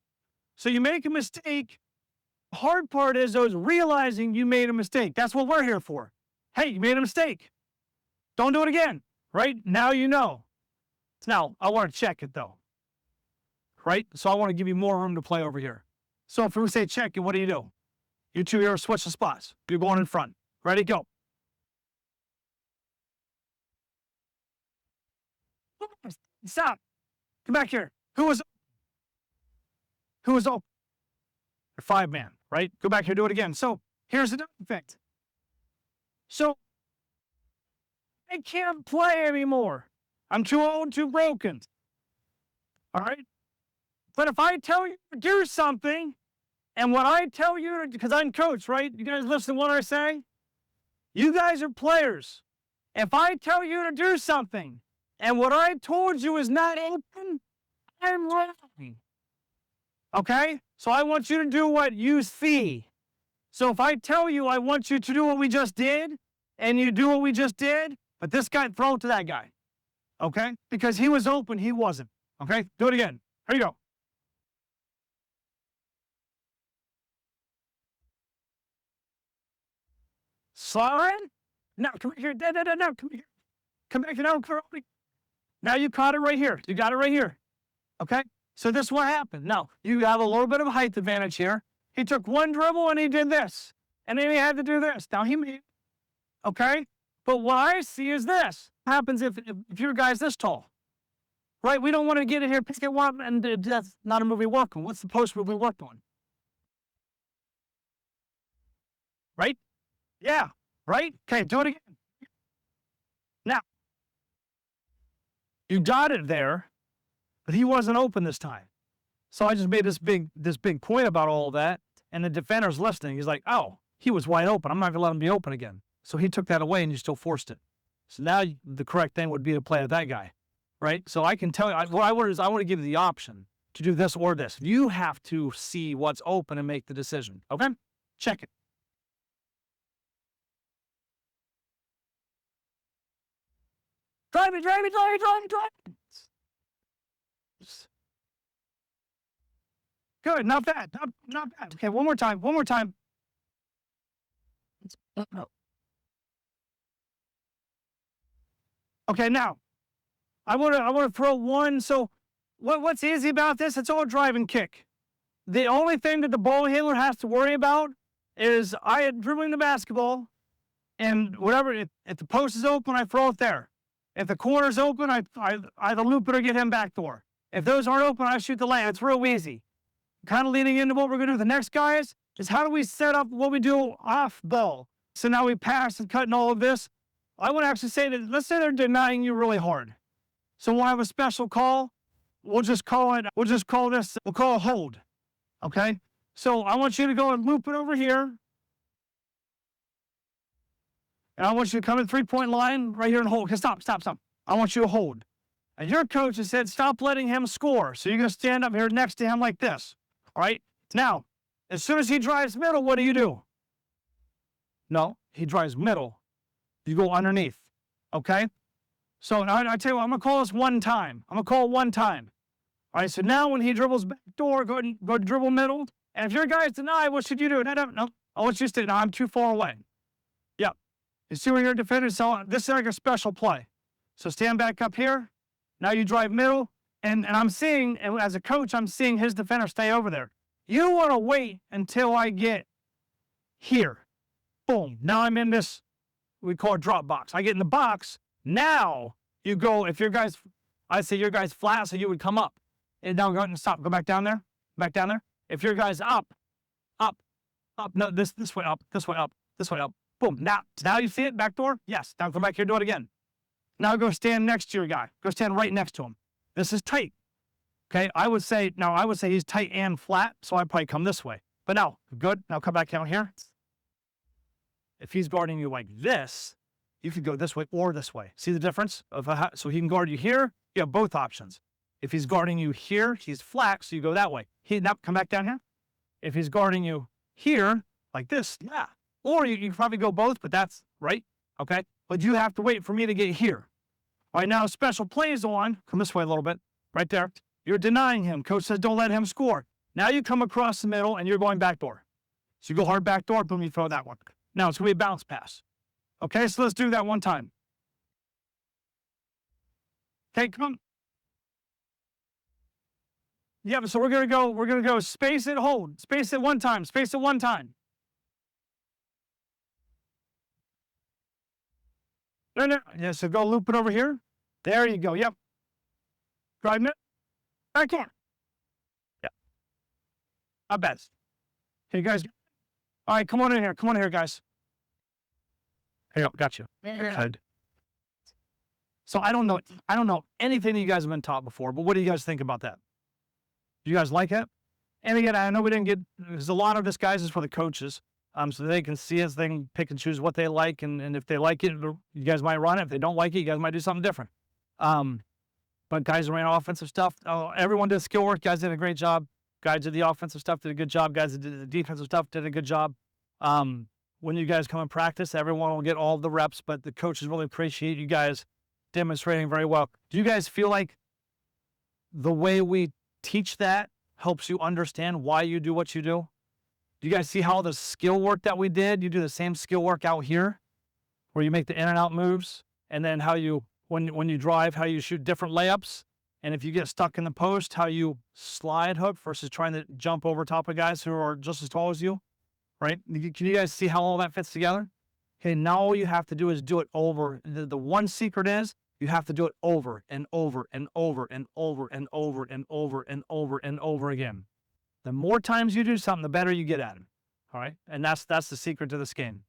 So you make a mistake. The hard part is realizing you made a mistake. That's what we're here for. Hey, you made a mistake. Don't do it again. Right? Now you know. Now, I want to check it though. Right? So I want to give you more room to play over here. So if we say check it, what do? You 2 here switch the spots. You're going in front. Ready? Go. Stop. Come back here. Who was open? 5-man, right? Go back here, do it again. So here's the thing. So I can't play anymore. I'm too old, too broken. All right? But if I tell you to do something, and what I tell you, because I'm coach, right? You guys listen to what I say? You guys are players. If I tell you to do something, and what I told you is not open, I'm lying. Okay? So I want you to do what you see. So if I tell you I want you to do what we just did, and you do what we just did, but this guy, throw it to that guy. Okay? Because he was open, he wasn't. Okay? Do it again. Here you go. Slide. Now, come here. No, come here. Come back. Now you caught it right here. You got it right here. Okay? So this is what happened. Now, you have a little bit of height advantage here. He took one dribble and he did this. And then he had to do this. Now he made, okay? But what I see is this. What happens if your guy's this tall? Right? We don't want to get in here, pick it up, and that's not a movie work on. What's the post movie worked on? Right? Yeah. Right? Okay, do it again. Now, you got it there, but he wasn't open this time. So I just made this big point about all of that, and the defender's listening. He's like, oh, he was wide open. I'm not going to let him be open again. So he took that away, and you still forced it. So now the correct thing would be to play with that guy, right? So I can tell you, what I want is I want to give you the option to do this or this. You have to see what's open and make the decision, okay? Check it. Drive it. Good, not bad, not bad. Okay, one more time. No. Okay, now, I want to throw one. So what's easy about this? It's all drive and kick. The only thing that the ball handler has to worry about is I am dribbling the basketball, and whatever, if the post is open, I throw it there. If the corner's open, I either loop it or get him backdoor. If those aren't open, I shoot the lane. It's real easy. Kind of leading into what we're going to do with the next guys is how do we set up what we do off ball? So now we pass and cut and all of this. I would actually say that, let's say they're denying you really hard. So we'll have a special call. We'll call it a hold. Okay? So I want you to go and loop it over here. And I want you to come in 3-point line right here and hold. Okay, stop. I want you to hold. And your coach has said, stop letting him score. So you're going to stand up here next to him like this. All right? Now, as soon as he drives middle, what do? No, he drives middle. You go underneath. Okay? So I tell you what, I'm going to call this one time. I'm going to call it one time. All right, so now when he dribbles back door, go dribble middle. And if your guy's denied, what should you do? No. I want you to stay. No, I'm too far away. Yep. You see where your defender is? So this is like a special play. So stand back up here. Now you drive middle. And I'm seeing, and as a coach, I'm seeing his defender stay over there. You want to wait until I get here. Boom. Now I'm in this, we call it drop box. I get in the box. Now you go, if your guy's, I say your guy's flat, so you would come up. And now go ahead and stop. Go back down there. If your guy's up. No, this way up. Boom. Now you see it, back door? Yes. Now come back here, do it again. Now go stand next to your guy. Go stand right next to him. This is tight. Okay, I would say he's tight and flat, so I'd probably come this way. But now, good. Now come back down here. If he's guarding you like this, you could go this way or this way. See the difference? So he can guard you here. You have both options. If he's guarding you here, he's flat, so you go that way. Now come back down here. If he's guarding you here, like this, yeah. Or you can probably go both, but that's right. Okay, but you have to wait for me to get here. All right, now special plays on. Come this way a little bit. Right there. You're denying him. Coach says don't let him score. Now you come across the middle and you're going backdoor. So you go hard backdoor, boom, you throw that one. Now it's going to be a bounce pass. Okay, so let's do that one time. Okay, come. Yeah, so we're going to go space it, hold. Space it one time. No. Yeah, so go loop it over here. There you go. Yep. Drive it. Back here. Yeah. Not bad. Hey, guys. All right, come on in here. Guys. Here you go. Got you. Good. So I don't know anything that you guys have been taught before, but what do you guys think about that? Do you guys like it? And again, I know we didn't get, because a lot of this, guys, is for the coaches, so they can see us, they can pick and choose what they like, and if they like it, you guys might run it. If they don't like it, you guys might do something different. But guys who ran offensive stuff, everyone did skill work. Guys did a great job. Guys did the offensive stuff, did a good job. Guys that did the defensive stuff did a good job. When you guys come and practice, everyone will get all the reps, but the coaches really appreciate you guys demonstrating very well. Do you guys feel like the way we teach that helps you understand why you do what you do? Do you guys see how the skill work that we did, you do the same skill work out here, where you make the in and out moves, and then how you, when you drive, how you shoot different layups, and if you get stuck in the post, how you slide hook versus trying to jump over top of guys who are just as tall as you, right? Can you guys see how all that fits together? Okay, now all you have to do is do it over. The one secret is you have to do it over and over and over and over and over and over and over and over again. The more times you do something, the better you get at it. All right, and that's the secret to this game.